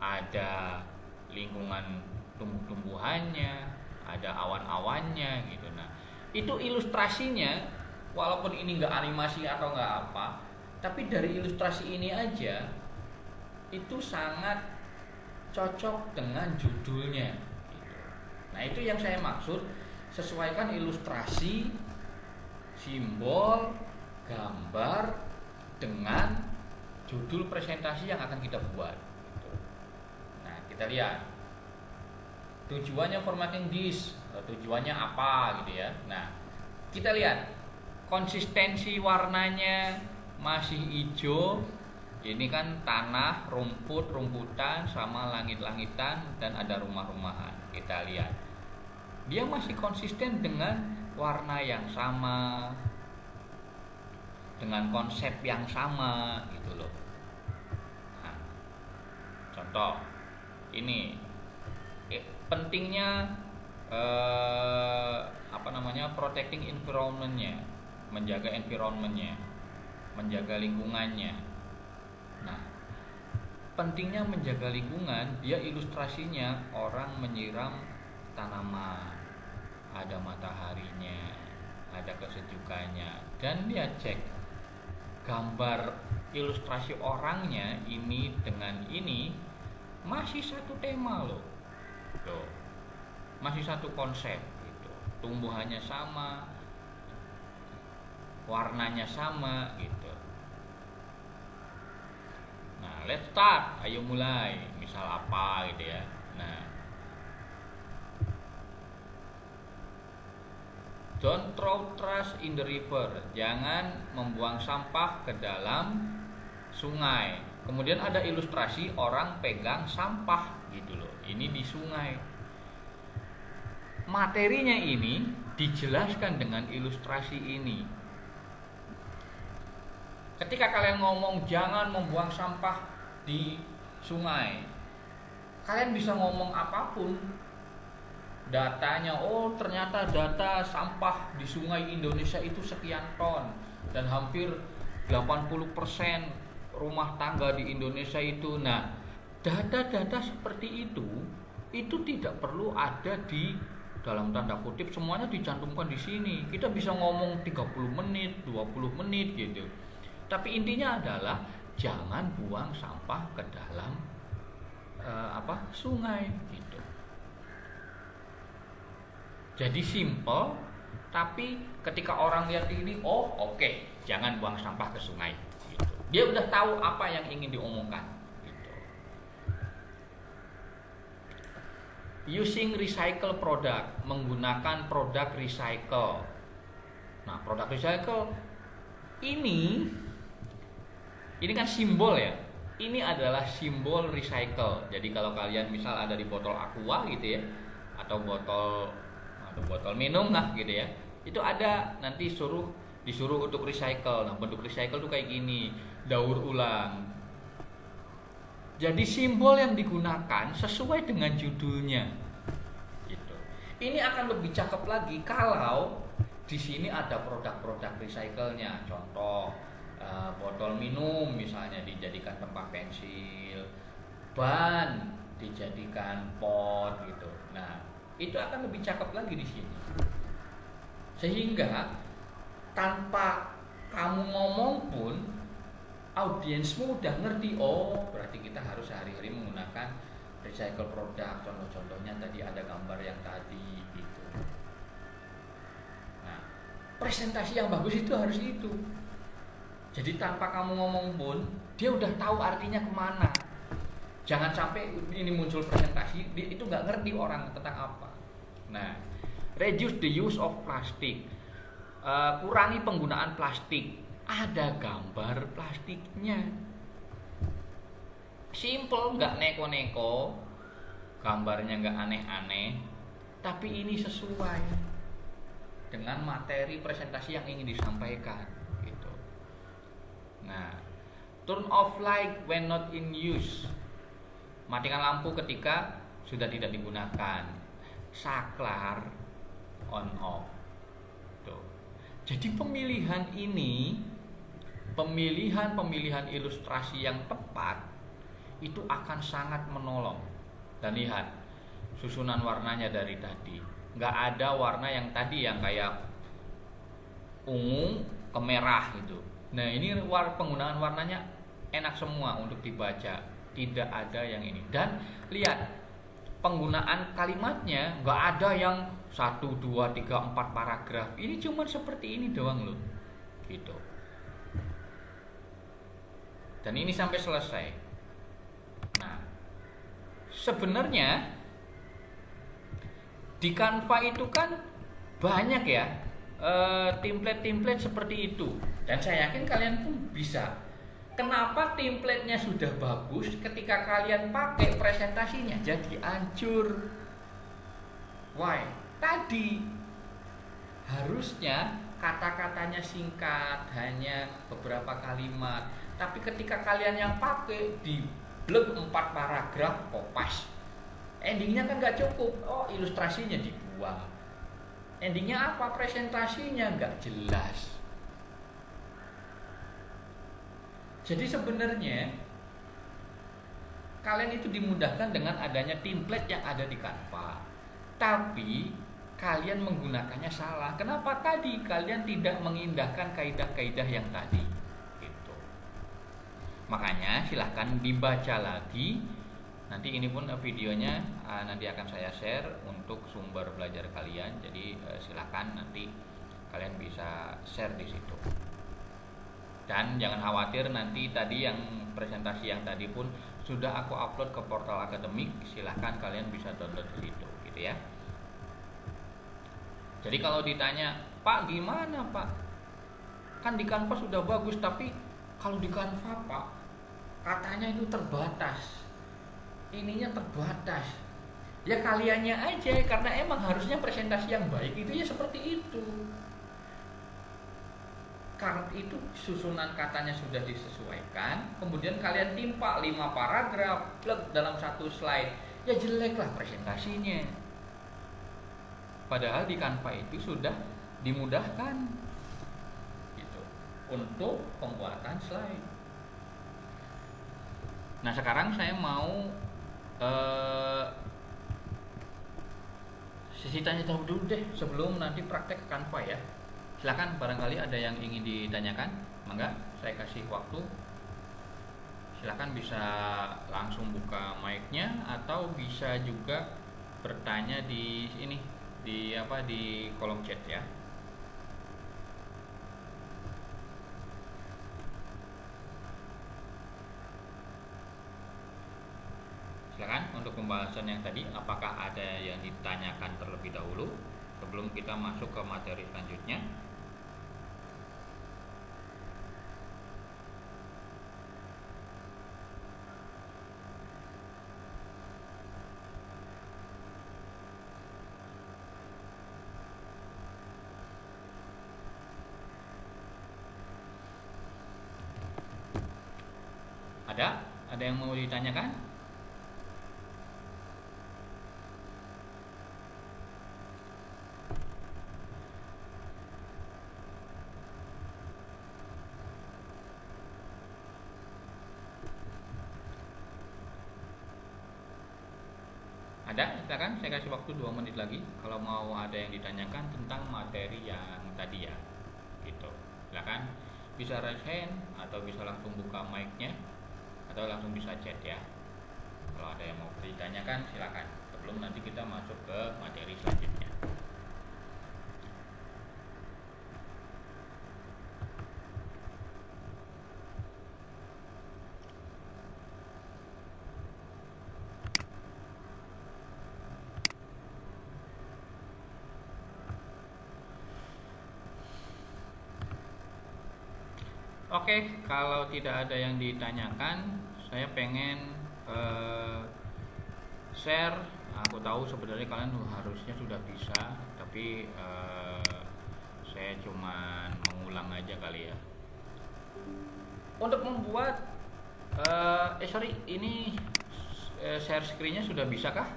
A: Ada lingkungan tumbuh-tumbuhannya, ada awan-awannya gitu. Nah, itu ilustrasinya, walaupun ini nggak animasi atau nggak apa, tapi dari ilustrasi ini aja itu sangat cocok dengan judulnya gitu. Nah, itu yang saya maksud, sesuaikan ilustrasi, simbol, gambar dengan judul presentasi yang akan kita buat gitu. Nah, kita lihat tujuannya formatting this, tujuannya apa gitu ya. Nah, kita lihat konsistensi warnanya masih hijau. Ini kan tanah, rumputan sama langit-langitan dan ada rumah-rumahan. Kita lihat dia masih konsisten dengan warna yang sama, dengan konsep yang sama gitu loh. Nah, contoh ini pentingnya protecting environment-nya, menjaga environment-nya, menjaga lingkungannya. Nah, pentingnya menjaga lingkungan, dia ilustrasinya orang menyiram tanaman, ada mataharinya, ada kesejukannya, dan dia cek gambar ilustrasi orangnya ini dengan ini masih satu tema loh. Tuh, masih satu konsep gitu. Tumbuhannya sama, warnanya sama gitu. Nah, let's start, ayo mulai. Misal apa gitu ya. Nah, don't throw trash in the river. Jangan membuang sampah ke dalam sungai. Kemudian ada ilustrasi orang pegang sampah gitu loh. Ini di sungai. Materinya ini dijelaskan dengan ilustrasi ini. Ketika kalian ngomong jangan membuang sampah di sungai, kalian bisa ngomong apapun. Datanya, oh ternyata data sampah di sungai Indonesia itu sekian ton, dan hampir 80% rumah tangga di Indonesia itu. Nah, data-data seperti itu tidak perlu ada di dalam tanda kutip, semuanya dicantumkan di sini. Kita bisa ngomong 30 menit, 20 menit gitu. Tapi intinya adalah jangan buang sampah ke dalam sungai gitu. Jadi simple, tapi ketika orang lihat ini, oh oke, jangan buang sampah ke sungai gitu. Dia udah tahu apa yang ingin diomongkan gitu. Using recycle product, menggunakan produk recycle. Nah, produk recycle ini Ini kan simbol ya. Ini adalah simbol recycle. Jadi kalau kalian misal ada di botol aqua gitu ya, atau botol minum lah gitu ya, itu ada nanti disuruh untuk recycle. Nah, bentuk recycle tuh kayak gini, daur ulang. Jadi simbol yang digunakan sesuai dengan judulnya. Gitu. Ini akan lebih cakep lagi kalau di sini ada produk-produk recycle-nya. Contoh botol minum misalnya dijadikan tempat pensil, ban dijadikan pot gitu. Nah, itu akan lebih cakep lagi di sini. Sehingga tanpa kamu ngomong pun audiensmu udah ngerti, oh berarti kita harus sehari-hari menggunakan recycle produk. Contoh-contohnya tadi ada gambar yang tadi gitu. Nah, presentasi yang bagus itu harus itu. Jadi tanpa kamu ngomong pun dia udah tahu artinya kemana. Jangan sampai ini muncul presentasi dia itu nggak ngerti orang tentang apa. Nah, reduce the use of plastic. Kurangi penggunaan plastik. Ada gambar plastiknya. Simple, nggak neko-neko, gambarnya nggak aneh-aneh, tapi ini sesuai dengan materi presentasi yang ingin disampaikan. Gitu. Nah, turn off light when not in use. Matikan lampu ketika sudah tidak digunakan. Saklar on off. Tuh. Jadi pemilihan ilustrasi yang tepat itu akan sangat menolong. Dan lihat susunan warnanya dari tadi, nggak ada warna yang tadi yang kayak ungu ke merah gitu. Nah ini penggunaan warnanya enak semua untuk dibaca, tidak ada yang ini. Dan lihat penggunaan kalimatnya nggak ada yang 1, 2, 3, 4 paragraf. Ini cuma seperti ini doang loh gitu. Dan ini sampai selesai. Nah, sebenarnya di Canva itu kan banyak ya template-template seperti itu. Dan saya yakin kalian pun bisa. Kenapa template-nya sudah bagus, ketika kalian pakai presentasinya jadi hancur? Why? Tadi harusnya kata-katanya singkat, hanya beberapa kalimat. Tapi ketika kalian yang pakai di blok 4 paragraf, kopas. Endingnya kan gak cukup. Oh, ilustrasinya dibuang. Endingnya apa? Presentasinya gak jelas. Jadi sebenarnya kalian itu dimudahkan dengan adanya template yang ada di Canva. Tapi kalian menggunakannya salah. Kenapa? Tadi kalian tidak mengindahkan kaidah-kaidah yang tadi. Gitu. Makanya silahkan dibaca lagi. Nanti ini pun videonya nanti akan saya share untuk sumber belajar kalian. Jadi silahkan nanti kalian bisa share di situ. Dan jangan khawatir, nanti tadi yang presentasi yang tadi pun sudah aku upload ke portal akademik. Silahkan kalian bisa download di situ, gitu ya. Jadi kalau ditanya, Pak gimana Pak? Kan di Canva sudah bagus, tapi kalau di Canva Pak, katanya itu terbatas. Ininya terbatas. Ya kaliannya aja, karena emang harusnya presentasi yang baik itu ya seperti itu. Karena itu susunan katanya sudah disesuaikan, kemudian kalian timpa 5 paragraf dalam satu slide, ya jelek lah presentasinya. Padahal di Canva itu sudah dimudahkan gitu, untuk pembuatan slide. Nah sekarang saya mau sesi tanya jawab dulu deh sebelum nanti praktek ke Canva ya. Silakan barangkali ada yang ingin ditanyakan, mangga saya kasih waktu. Silakan bisa langsung buka mic-nya atau bisa juga bertanya di ini di kolom chat ya. Silakan untuk pembahasan yang tadi, apakah ada yang ditanyakan terlebih dahulu sebelum kita masuk ke materi selanjutnya? Ada? Ada yang mau ditanyakan? Ada? Silakan, saya kasih waktu 2 menit lagi kalau mau ada yang ditanyakan tentang materi yang tadi ya. Gitu. Silakan. Bisa raise hand atau bisa langsung buka mic-nya atau langsung bisa chat ya. Kalau ada yang mau ditanyakan silakan. Sebelum nanti kita masuk ke materi selanjutnya. Oke, kalau tidak ada yang ditanyakan, saya pengen share. Aku tahu sebenarnya kalian harusnya sudah bisa, tapi saya cuman mengulang aja kali ya. Untuk membuat ini share screen-nya sudah bisa kah?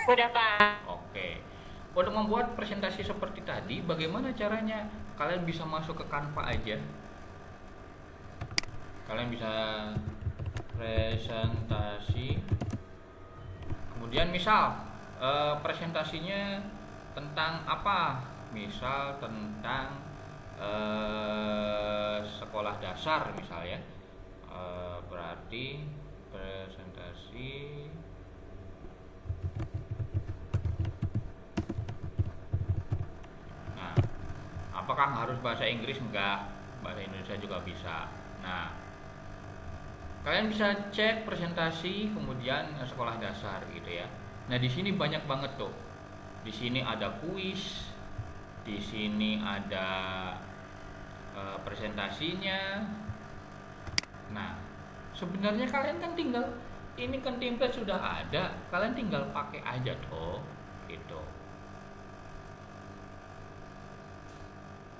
B: Sudah, Pak.
A: Oke. Untuk membuat presentasi seperti tadi, bagaimana caranya? Kalian bisa masuk ke Canva aja. Kalian bisa presentasi. Kemudian misal presentasinya tentang apa? Misal tentang sekolah dasar misal ya. Berarti presentasi apakah harus bahasa Inggris? Enggak, bahasa Indonesia juga bisa. Nah, kalian bisa cek presentasi kemudian sekolah dasar gitu ya. Nah, di sini banyak banget tuh. Di sini ada kuis, di sini ada presentasinya. Nah, sebenarnya kalian kan tinggal ini kan template sudah ada, kalian tinggal pakai aja tuh, gitu.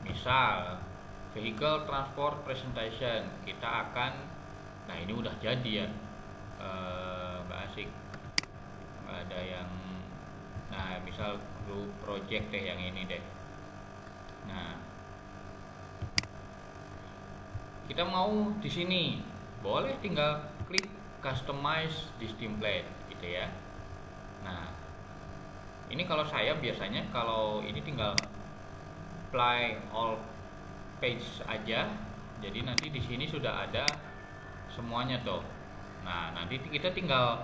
A: Misal vehicle transport presentation, kita akan, nah ini udah jadi ya, Mbak Asik, ada yang, nah misal group project deh yang ini deh. Nah, kita mau di sini, boleh tinggal klik customize this template gitu ya. Nah, ini kalau saya biasanya kalau ini tinggal apply all page aja, jadi nanti di sini sudah ada semuanya tuh. Nah, nanti kita tinggal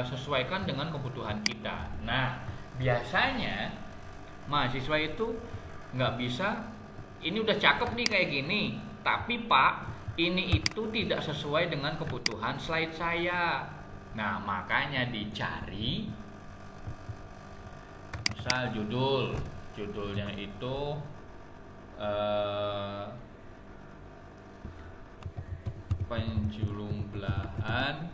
A: sesuaikan dengan kebutuhan kita. Nah, biasanya mahasiswa itu nggak bisa, ini udah cakep nih kayak gini, tapi Pak ini itu tidak sesuai dengan kebutuhan slide saya. Nah, makanya dicari misal judulnya itu penjumlahan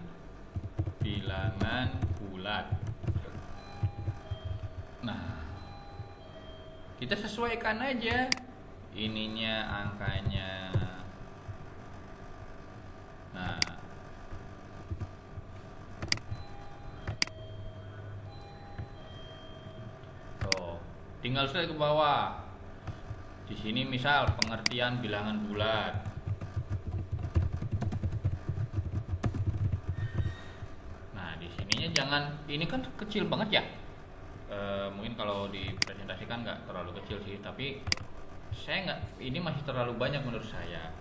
A: bilangan bulat. Nah, kita sesuaikan aja ininya, angkanya. Nah, tinggal slide ke bawah. Di sini misal pengertian bilangan bulat. Nah, di sininya jangan, ini kan kecil banget ya. Mungkin kalau dipresentasikan nggak terlalu kecil sih, tapi saya nggak, ini masih terlalu banyak menurut saya.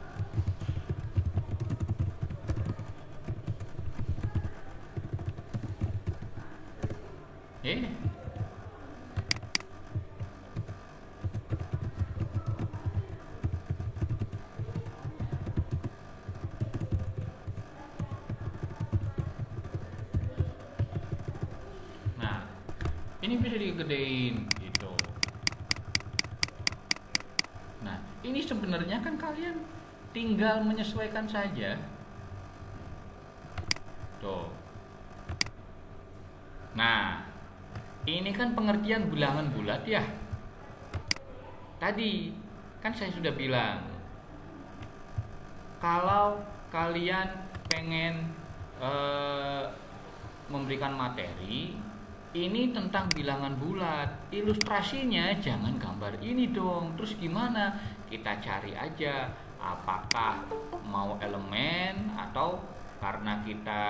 A: Ini bisa digedein gitu. Nah, ini sebenarnya kan kalian tinggal menyesuaikan saja. Tuh. Nah, ini kan pengertian bilangan bulat ya. Tadi kan saya sudah bilang kalau kalian pengen memberikan materi ini tentang bilangan bulat, ilustrasinya jangan gambar ini dong. Terus gimana? Kita cari aja apakah mau elemen atau karena kita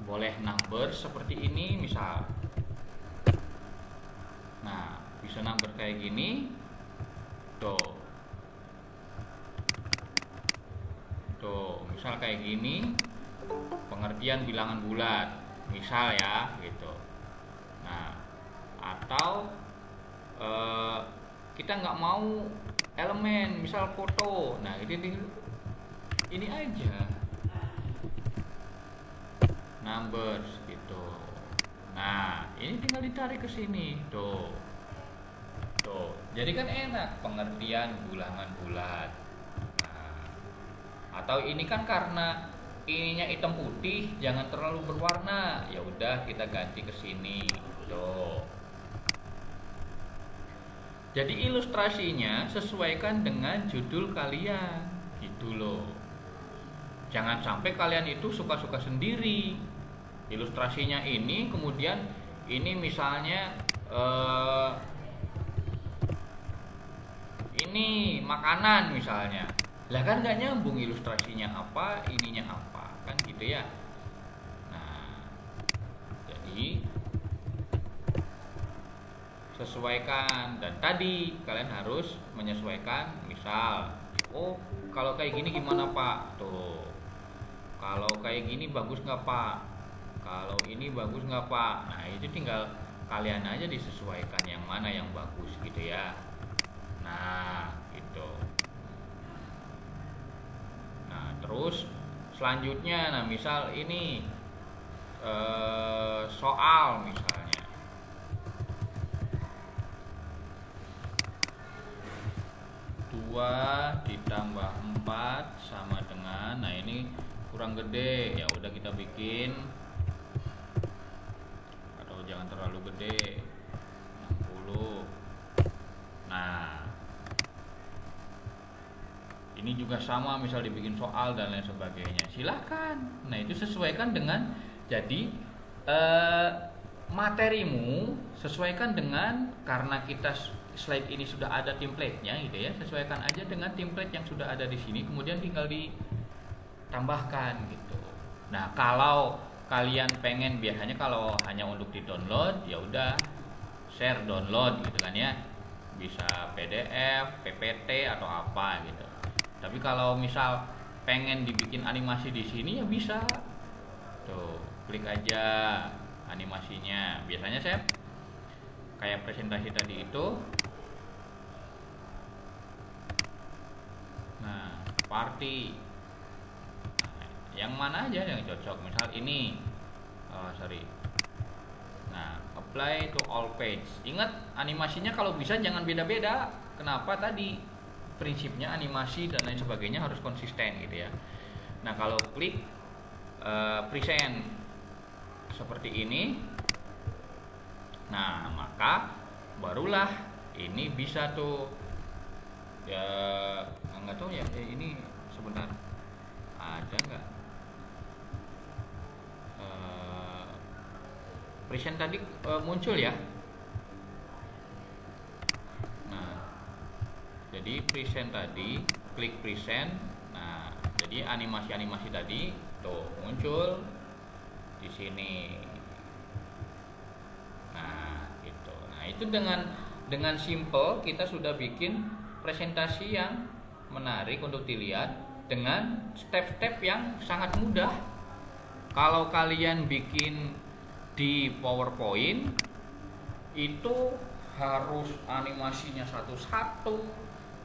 A: boleh number seperti ini misal. Nah, bisa number kayak gini. Tuh, misal kayak gini. Pengertian bilangan bulat, misal ya, gitu. Nah, atau kita nggak mau elemen, misal foto. Nah, ini aja, numbers gitu. Nah, ini tinggal ditarik ke sini, tuh. Jadi kan enak pengertian bilangan bulat. Nah, atau ini kan karena ininya hitam putih, jangan terlalu berwarna. Ya udah kita ganti ke sini. Tuh. Jadi ilustrasinya sesuaikan dengan judul kalian, gitu loh. Jangan sampai kalian itu suka-suka sendiri. Ilustrasinya ini, kemudian ini misalnya ini makanan misalnya. Lah kan nggak nyambung ilustrasinya apa, ininya apa, kan gitu ya. Nah, jadi sesuaikan, dan tadi kalian harus menyesuaikan. Misal, oh kalau kayak gini gimana Pak? Tuh, kalau kayak gini bagus nggak Pak? Kalau ini bagus nggak Pak? Nah itu tinggal kalian aja disesuaikan yang mana yang bagus gitu ya. Nah gitu. Nah terus selanjutnya, nah misal ini soal misalnya. Dua ditambah 4 sama dengan, nah ini kurang gede, ya udah kita bikin, atau jangan terlalu gede, 60. Nah ini juga sama, misal dibikin soal dan lain sebagainya, silahkan. Nah itu sesuaikan dengan, jadi materimu sesuaikan dengan, karena kita slide ini sudah ada template-nya gitu ya, sesuaikan aja dengan template yang sudah ada di sini, kemudian tinggal ditambahkan gitu. Nah kalau kalian pengen, biasanya kalau hanya untuk di download ya udah share download gitu kan ya, bisa PDF, PPT atau apa gitu. Tapi kalau misal pengen dibikin animasi di sini ya bisa, tuh klik aja animasinya. Biasanya saya kayak presentasi tadi itu, nah party, nah, yang mana aja yang cocok, misal ini, nah apply to all page. Ingat animasinya kalau bisa jangan beda-beda. Kenapa? Tadi prinsipnya animasi dan lain sebagainya harus konsisten gitu ya. Nah kalau klik present seperti ini, nah maka barulah ini bisa tuh ya, nggak tahu ya, ini sebentar ada nggak present tadi muncul ya. Nah jadi present tadi, klik present, nah jadi animasi tadi tuh muncul di sini. Nah gitu. Nah itu dengan simple kita sudah bikin presentasi yang menarik untuk dilihat dengan step-step yang sangat mudah. Kalau kalian bikin di PowerPoint itu harus animasinya satu-satu,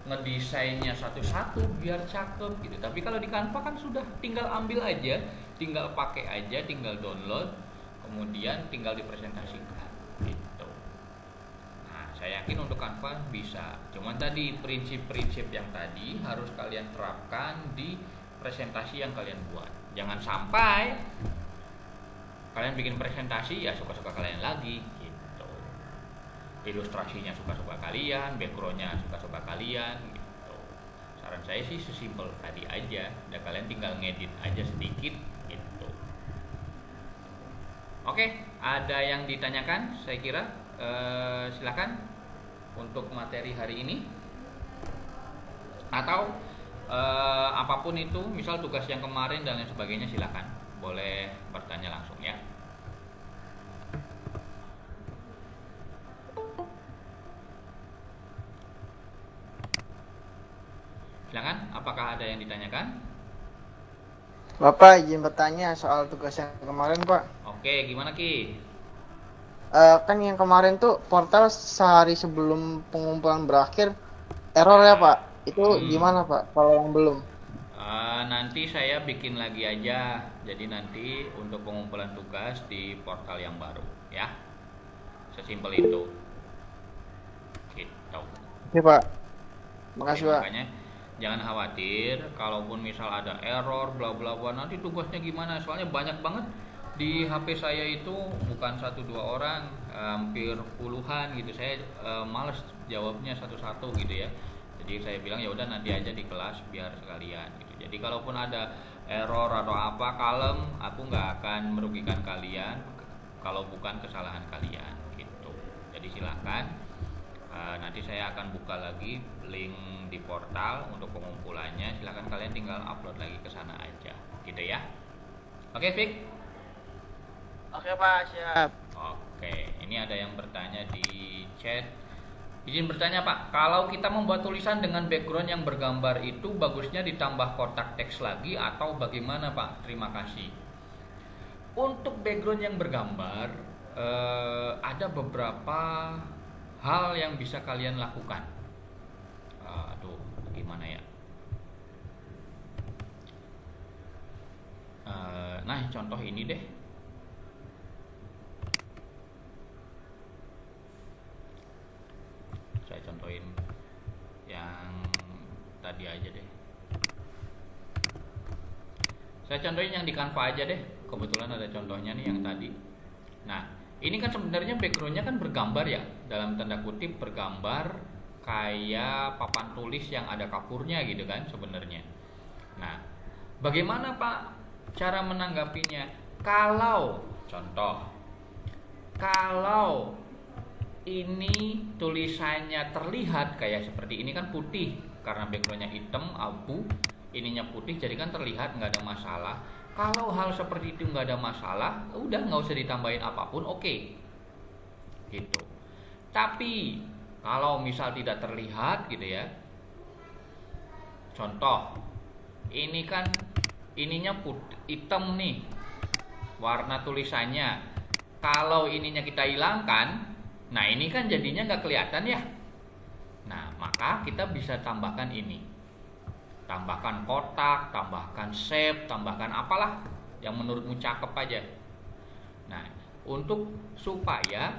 A: ngedesainnya satu-satu biar cakep gitu. Tapi kalau di Canva kan sudah tinggal ambil aja, tinggal pakai aja, tinggal download, kemudian tinggal dipresentasikan gitu. Nah saya yakin untuk Canva bisa. Cuman tadi prinsip-prinsip yang tadi harus kalian terapkan di presentasi yang kalian buat. Jangan sampai kalian bikin presentasi ya suka-suka kalian lagi gitu. Ilustrasinya suka-suka kalian, backgroundnya suka-suka kalian gitu. saran saya sih sesimpel tadi aja, dan kalian tinggal ngedit aja sedikit gitu. Oke, ada yang ditanyakan? Saya kira silakan untuk materi hari ini, atau apapun itu, misal tugas yang kemarin dan lain sebagainya, silakan boleh bertanya langsung ya. Silakan, apakah ada yang ditanyakan?
D: Bapak izin bertanya soal tugas yang kemarin, Pak.
A: Oke, gimana Ki?
D: Kan yang kemarin tuh portal sehari sebelum pengumpulan berakhir error ya, Pak. Itu gimana, Pak, kalau yang belum?
A: Nanti saya bikin lagi aja. Jadi nanti untuk pengumpulan tugas di portal yang baru ya. Sesimpel itu. Gitu.
D: Oke, Pak. Makasih,
A: Oke,
D: Pak.
A: makanya jangan khawatir kalaupun misal ada error bla bla bla, nanti tugasnya gimana, soalnya banyak banget di HP saya itu, bukan 1-2 orang, hampir puluhan gitu. Saya males jawabnya satu-satu gitu ya, jadi saya bilang ya udah nanti aja di kelas biar sekalian gitu. Jadi kalaupun ada error atau apa, kalem, aku nggak akan merugikan kalian kalau bukan kesalahan kalian gitu. Jadi silakan. Nanti saya akan buka lagi link di portal untuk pengumpulannya. Silakan kalian tinggal upload lagi ke sana aja, gitu ya. Oke, Fik?
D: Oke, Pak, siap.
A: Oke, ini ada yang bertanya di chat. Izin bertanya, Pak, kalau kita membuat tulisan dengan background yang bergambar itu bagusnya ditambah kotak teks lagi atau bagaimana, Pak? Terima kasih. Untuk background yang bergambar, ada beberapa hal yang bisa kalian lakukan. Aduh, gimana ya? Nah, contoh ini deh. Saya contohin yang tadi aja deh. Saya contohin yang di Canva aja deh. Kebetulan ada contohnya nih yang tadi. Nah, ini kan sebenarnya backgroundnya kan bergambar ya, dalam tanda kutip bergambar kayak papan tulis yang ada kapurnya gitu kan sebenarnya. Nah, bagaimana Pak cara menanggapinya? Kalau contoh, kalau ini tulisannya terlihat kayak seperti ini kan putih, karena backgroundnya hitam abu, ininya putih, jadi kan terlihat nggak ada masalah. Kalau hal seperti itu nggak ada masalah, udah nggak usah ditambahin apapun, oke. Gitu. Tapi kalau misal tidak terlihat gitu ya, contoh, ini kan ininya putih, hitam nih, warna tulisannya. Kalau ininya kita hilangkan, nah ini kan jadinya nggak kelihatan ya. Nah maka kita bisa tambahkan ini. Tambahkan kotak, tambahkan shape, tambahkan apalah yang menurutmu cakep aja. Nah, untuk supaya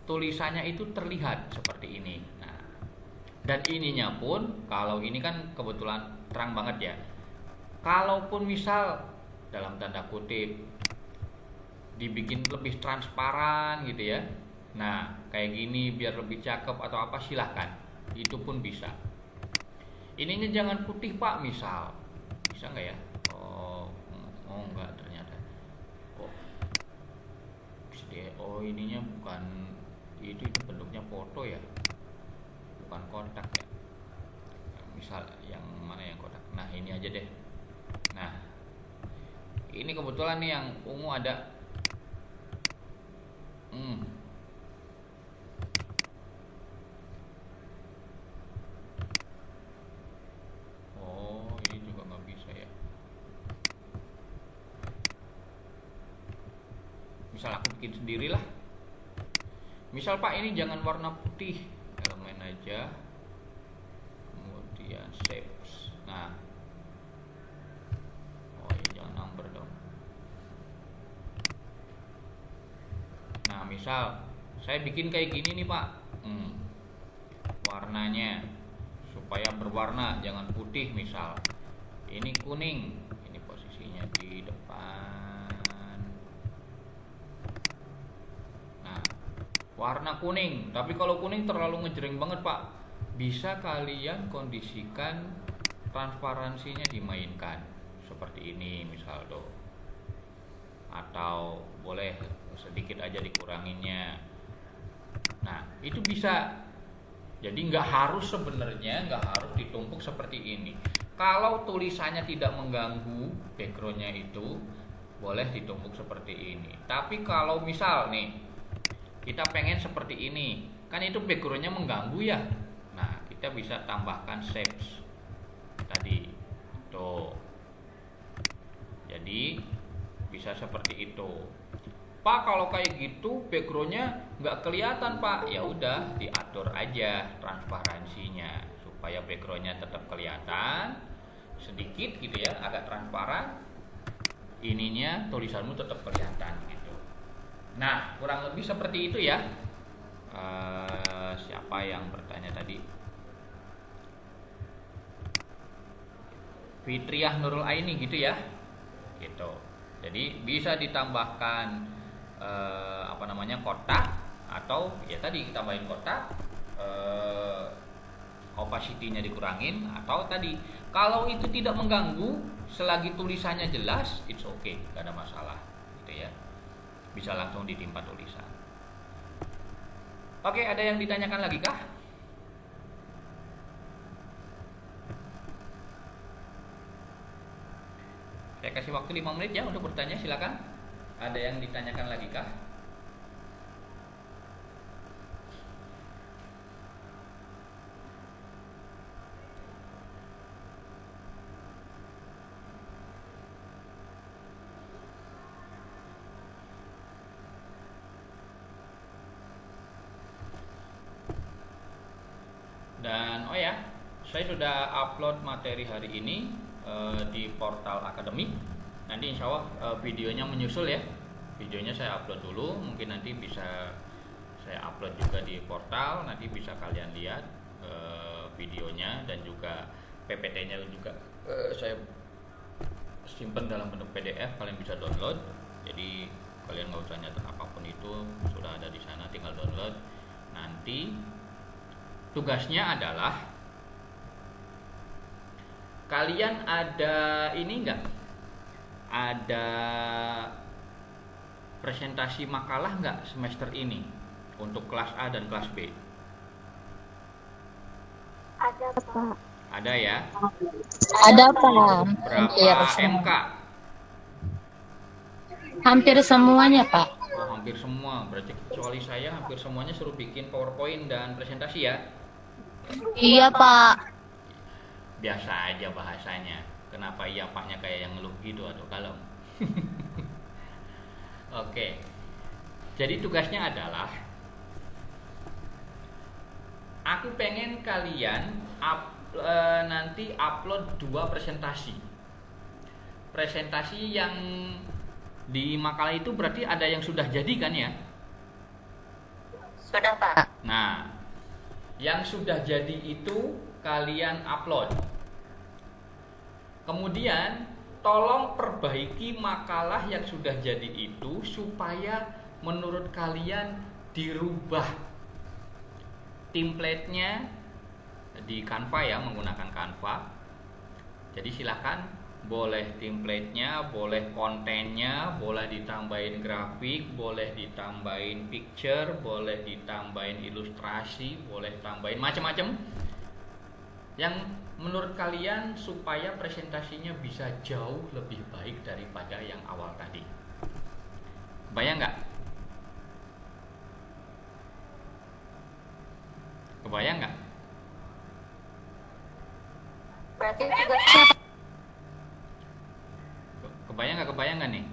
A: tulisannya itu terlihat seperti ini. Nah, dan ininya pun, kalau ini kan kebetulan terang banget ya. Kalaupun misal dalam tanda kutip dibikin lebih transparan gitu ya. Nah, kayak gini biar lebih cakep atau apa, silahkan. Itu pun bisa. Ininya jangan putih Pak, misal. Bisa nggak ya? Oh nggak ternyata. Oh ininya bukan itu bentuknya foto ya, bukan kotak ya. Misal yang mana yang kotak? Nah ini aja deh. Nah ini kebetulan nih yang ungu ada. Ini juga nggak bisa ya. Misal aku bikin sendiri lah. Misal Pak ini jangan warna putih, elemen aja. Kemudian shapes. Nah, jangan number dong. Nah misal saya bikin kayak gini nih Pak, warnanya supaya berwarna, jangan putih. Misal ini kuning, ini posisinya di depan. Nah warna kuning, tapi kalau kuning terlalu ngejreng banget Pak, bisa kalian kondisikan transparansinya dimainkan seperti ini misal tuh, atau boleh sedikit aja dikuranginnya. Nah itu bisa. Jadi sebenarnya nggak harus ditumpuk seperti ini. Kalau tulisannya tidak mengganggu backgroundnya itu, boleh ditumpuk seperti ini. Tapi kalau misal nih kita pengen seperti ini, kan itu backgroundnya mengganggu ya. Nah kita bisa tambahkan shapes tadi tuh. Jadi bisa seperti itu. Pak, kalau kayak gitu backgroundnya nggak kelihatan Pak, ya udah diatur aja transparansinya supaya backgroundnya tetap kelihatan sedikit gitu ya, agak transparan, ininya tulisanmu tetap kelihatan gitu. Nah kurang lebih seperti itu ya. Siapa yang bertanya tadi? Fitriah Nurul Aini gitu ya, gitu. Jadi bisa ditambahkan kotak, atau ya tadi tambahin kotak, opacity-nya dikurangin, atau tadi kalau itu tidak mengganggu selagi tulisannya jelas, it's okay, gak ada masalah gitu ya, bisa langsung ditimpa tulisan. Oke, ada yang ditanyakan lagi kah? Saya kasih waktu 5 menit ya untuk bertanya, silakan. Ada yang ditanyakan lagi kah? Dan oh ya, saya sudah upload materi hari ini di portal akademik. Nanti insya Allah videonya menyusul ya. Videonya saya upload dulu, mungkin nanti bisa saya upload juga di portal. Nanti bisa kalian lihat videonya, dan juga PPT-nya juga saya simpan dalam bentuk PDF, kalian bisa download. Jadi kalian nggak usah nyatet apapun, itu sudah ada di sana, tinggal download. Nanti tugasnya adalah kalian ada ini enggak? Ada presentasi makalah enggak semester ini untuk kelas A dan kelas B?
B: Ada Pak.
A: Ada ya?
C: Ada Pak.
A: Berapa MK?
C: Hampir semuanya Pak.
A: Oh, hampir semua. Berarti kecuali saya, hampir semuanya suruh bikin PowerPoint dan presentasi ya?
C: Iya Pak.
A: Biasa aja bahasanya. Kenapa iya paknya kayak yang ngeluh gitu atau kalem? Oke. Jadi tugasnya adalah aku pengen kalian nanti upload 2 presentasi. Presentasi yang di makalah itu berarti ada yang sudah jadi kan ya?
C: Sudah Pak.
A: Nah, yang sudah jadi itu kalian upload. Kemudian tolong perbaiki makalah yang sudah jadi itu supaya menurut kalian dirubah template-nya di Canva ya, menggunakan Canva. Jadi silakan, boleh template-nya, boleh kontennya, boleh ditambahin grafik, boleh ditambahin picture, boleh ditambahin ilustrasi, boleh tambahin macam-macam yang menurut kalian supaya presentasinya bisa jauh lebih baik daripada yang awal tadi. Kebayang nggak? Kebayang nggak?
C: Berarti tugasnya
A: Kebayang nggak nih?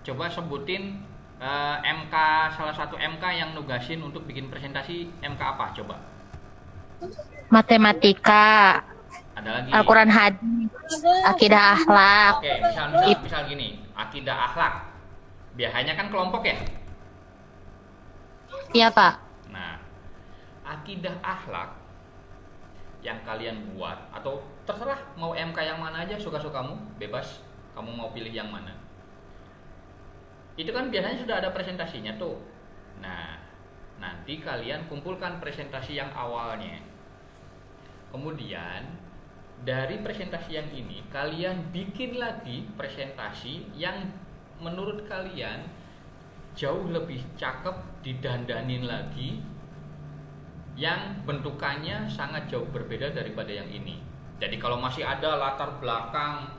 A: Coba sebutin MK, salah satu MK yang nugasin untuk bikin presentasi, MK apa? Coba.
C: matematika,
A: Ada lagi.
C: Al-Quran hadis, akidah akhlak.
A: Oke, misal gini, akidah akhlak. Biasanya kan kelompok ya?
C: Iya Pak.
A: Nah, akidah akhlak yang kalian buat, atau terserah mau MK yang mana aja, suka-sukamu, bebas. Kamu mau pilih yang mana. Itu kan biasanya sudah ada presentasinya tuh. Nah, nanti kalian kumpulkan presentasi yang awalnya. Kemudian dari presentasi yang ini kalian bikin lagi presentasi yang menurut kalian jauh lebih cakep, didandanin lagi, yang bentukannya sangat jauh berbeda daripada yang ini. Jadi kalau masih ada latar belakang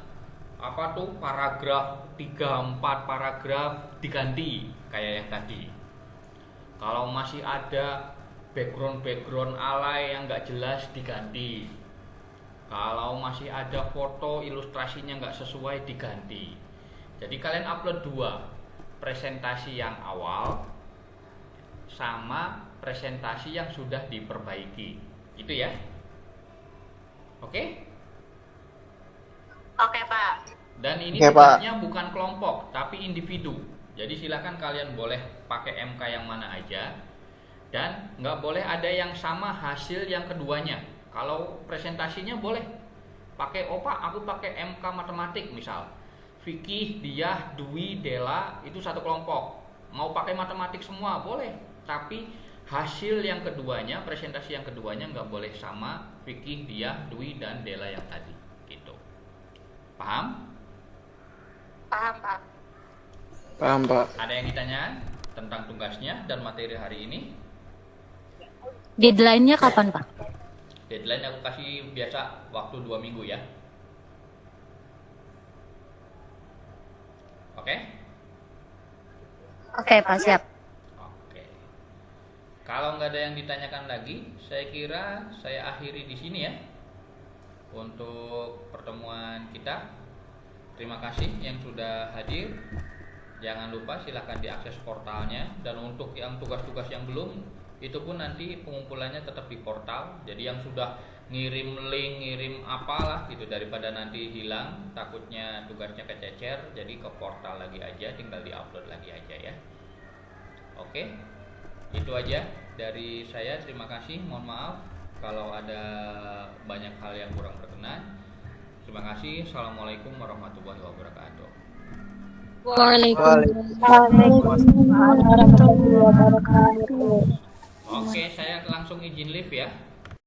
A: paragraf 3-4 paragraf diganti kayak yang tadi. Kalau masih ada background alay yang nggak jelas diganti. Kalau masih ada foto ilustrasinya nggak sesuai diganti. Jadi kalian upload 2, presentasi yang awal sama presentasi yang sudah diperbaiki. Itu ya. Oke?
C: Oke, Pak.
A: Dan ini
D: Oke, Pak.
A: tugasnya bukan kelompok, tapi individu. Jadi silakan kalian boleh pakai MK yang mana aja. Dan nggak boleh ada yang sama hasil yang keduanya. Kalau presentasinya boleh pakai aku pakai MK matematik misal. Fikih, Diah, Dwi, Dela itu satu kelompok. Mau pakai matematik semua boleh. Tapi hasil yang keduanya, presentasi yang keduanya nggak boleh sama Fikih, Diah, Dwi, dan Dela yang tadi. Gitu. Paham?
C: Paham, Pak.
D: Paham, Pak.
A: Ada yang ditanya tentang tugasnya dan materi hari ini?
C: Deadline-nya kapan, Pak?
A: Deadline aku kasih biasa waktu 2 minggu ya. Oke?
C: Oke, Pak, siap.
A: Oke. Kalau nggak ada yang ditanyakan lagi, saya kira saya akhiri di sini ya untuk pertemuan kita. Terima kasih yang sudah hadir. Jangan lupa silahkan diakses portalnya, dan untuk yang tugas-tugas yang belum, itu pun nanti pengumpulannya tetap di portal. Jadi yang sudah ngirim link, ngirim apalah gitu, daripada nanti hilang, takutnya tugasnya kececer, jadi ke portal lagi aja, tinggal diupload lagi aja ya. Oke, itu aja dari saya. Terima kasih, mohon maaf kalau ada banyak hal yang kurang berkenan. Terima kasih. Assalamualaikum warahmatullahi wabarakatuh.
B: Waalaikumsalam warahmatullahi wabarakatuh.
A: Oke, saya langsung izin live ya.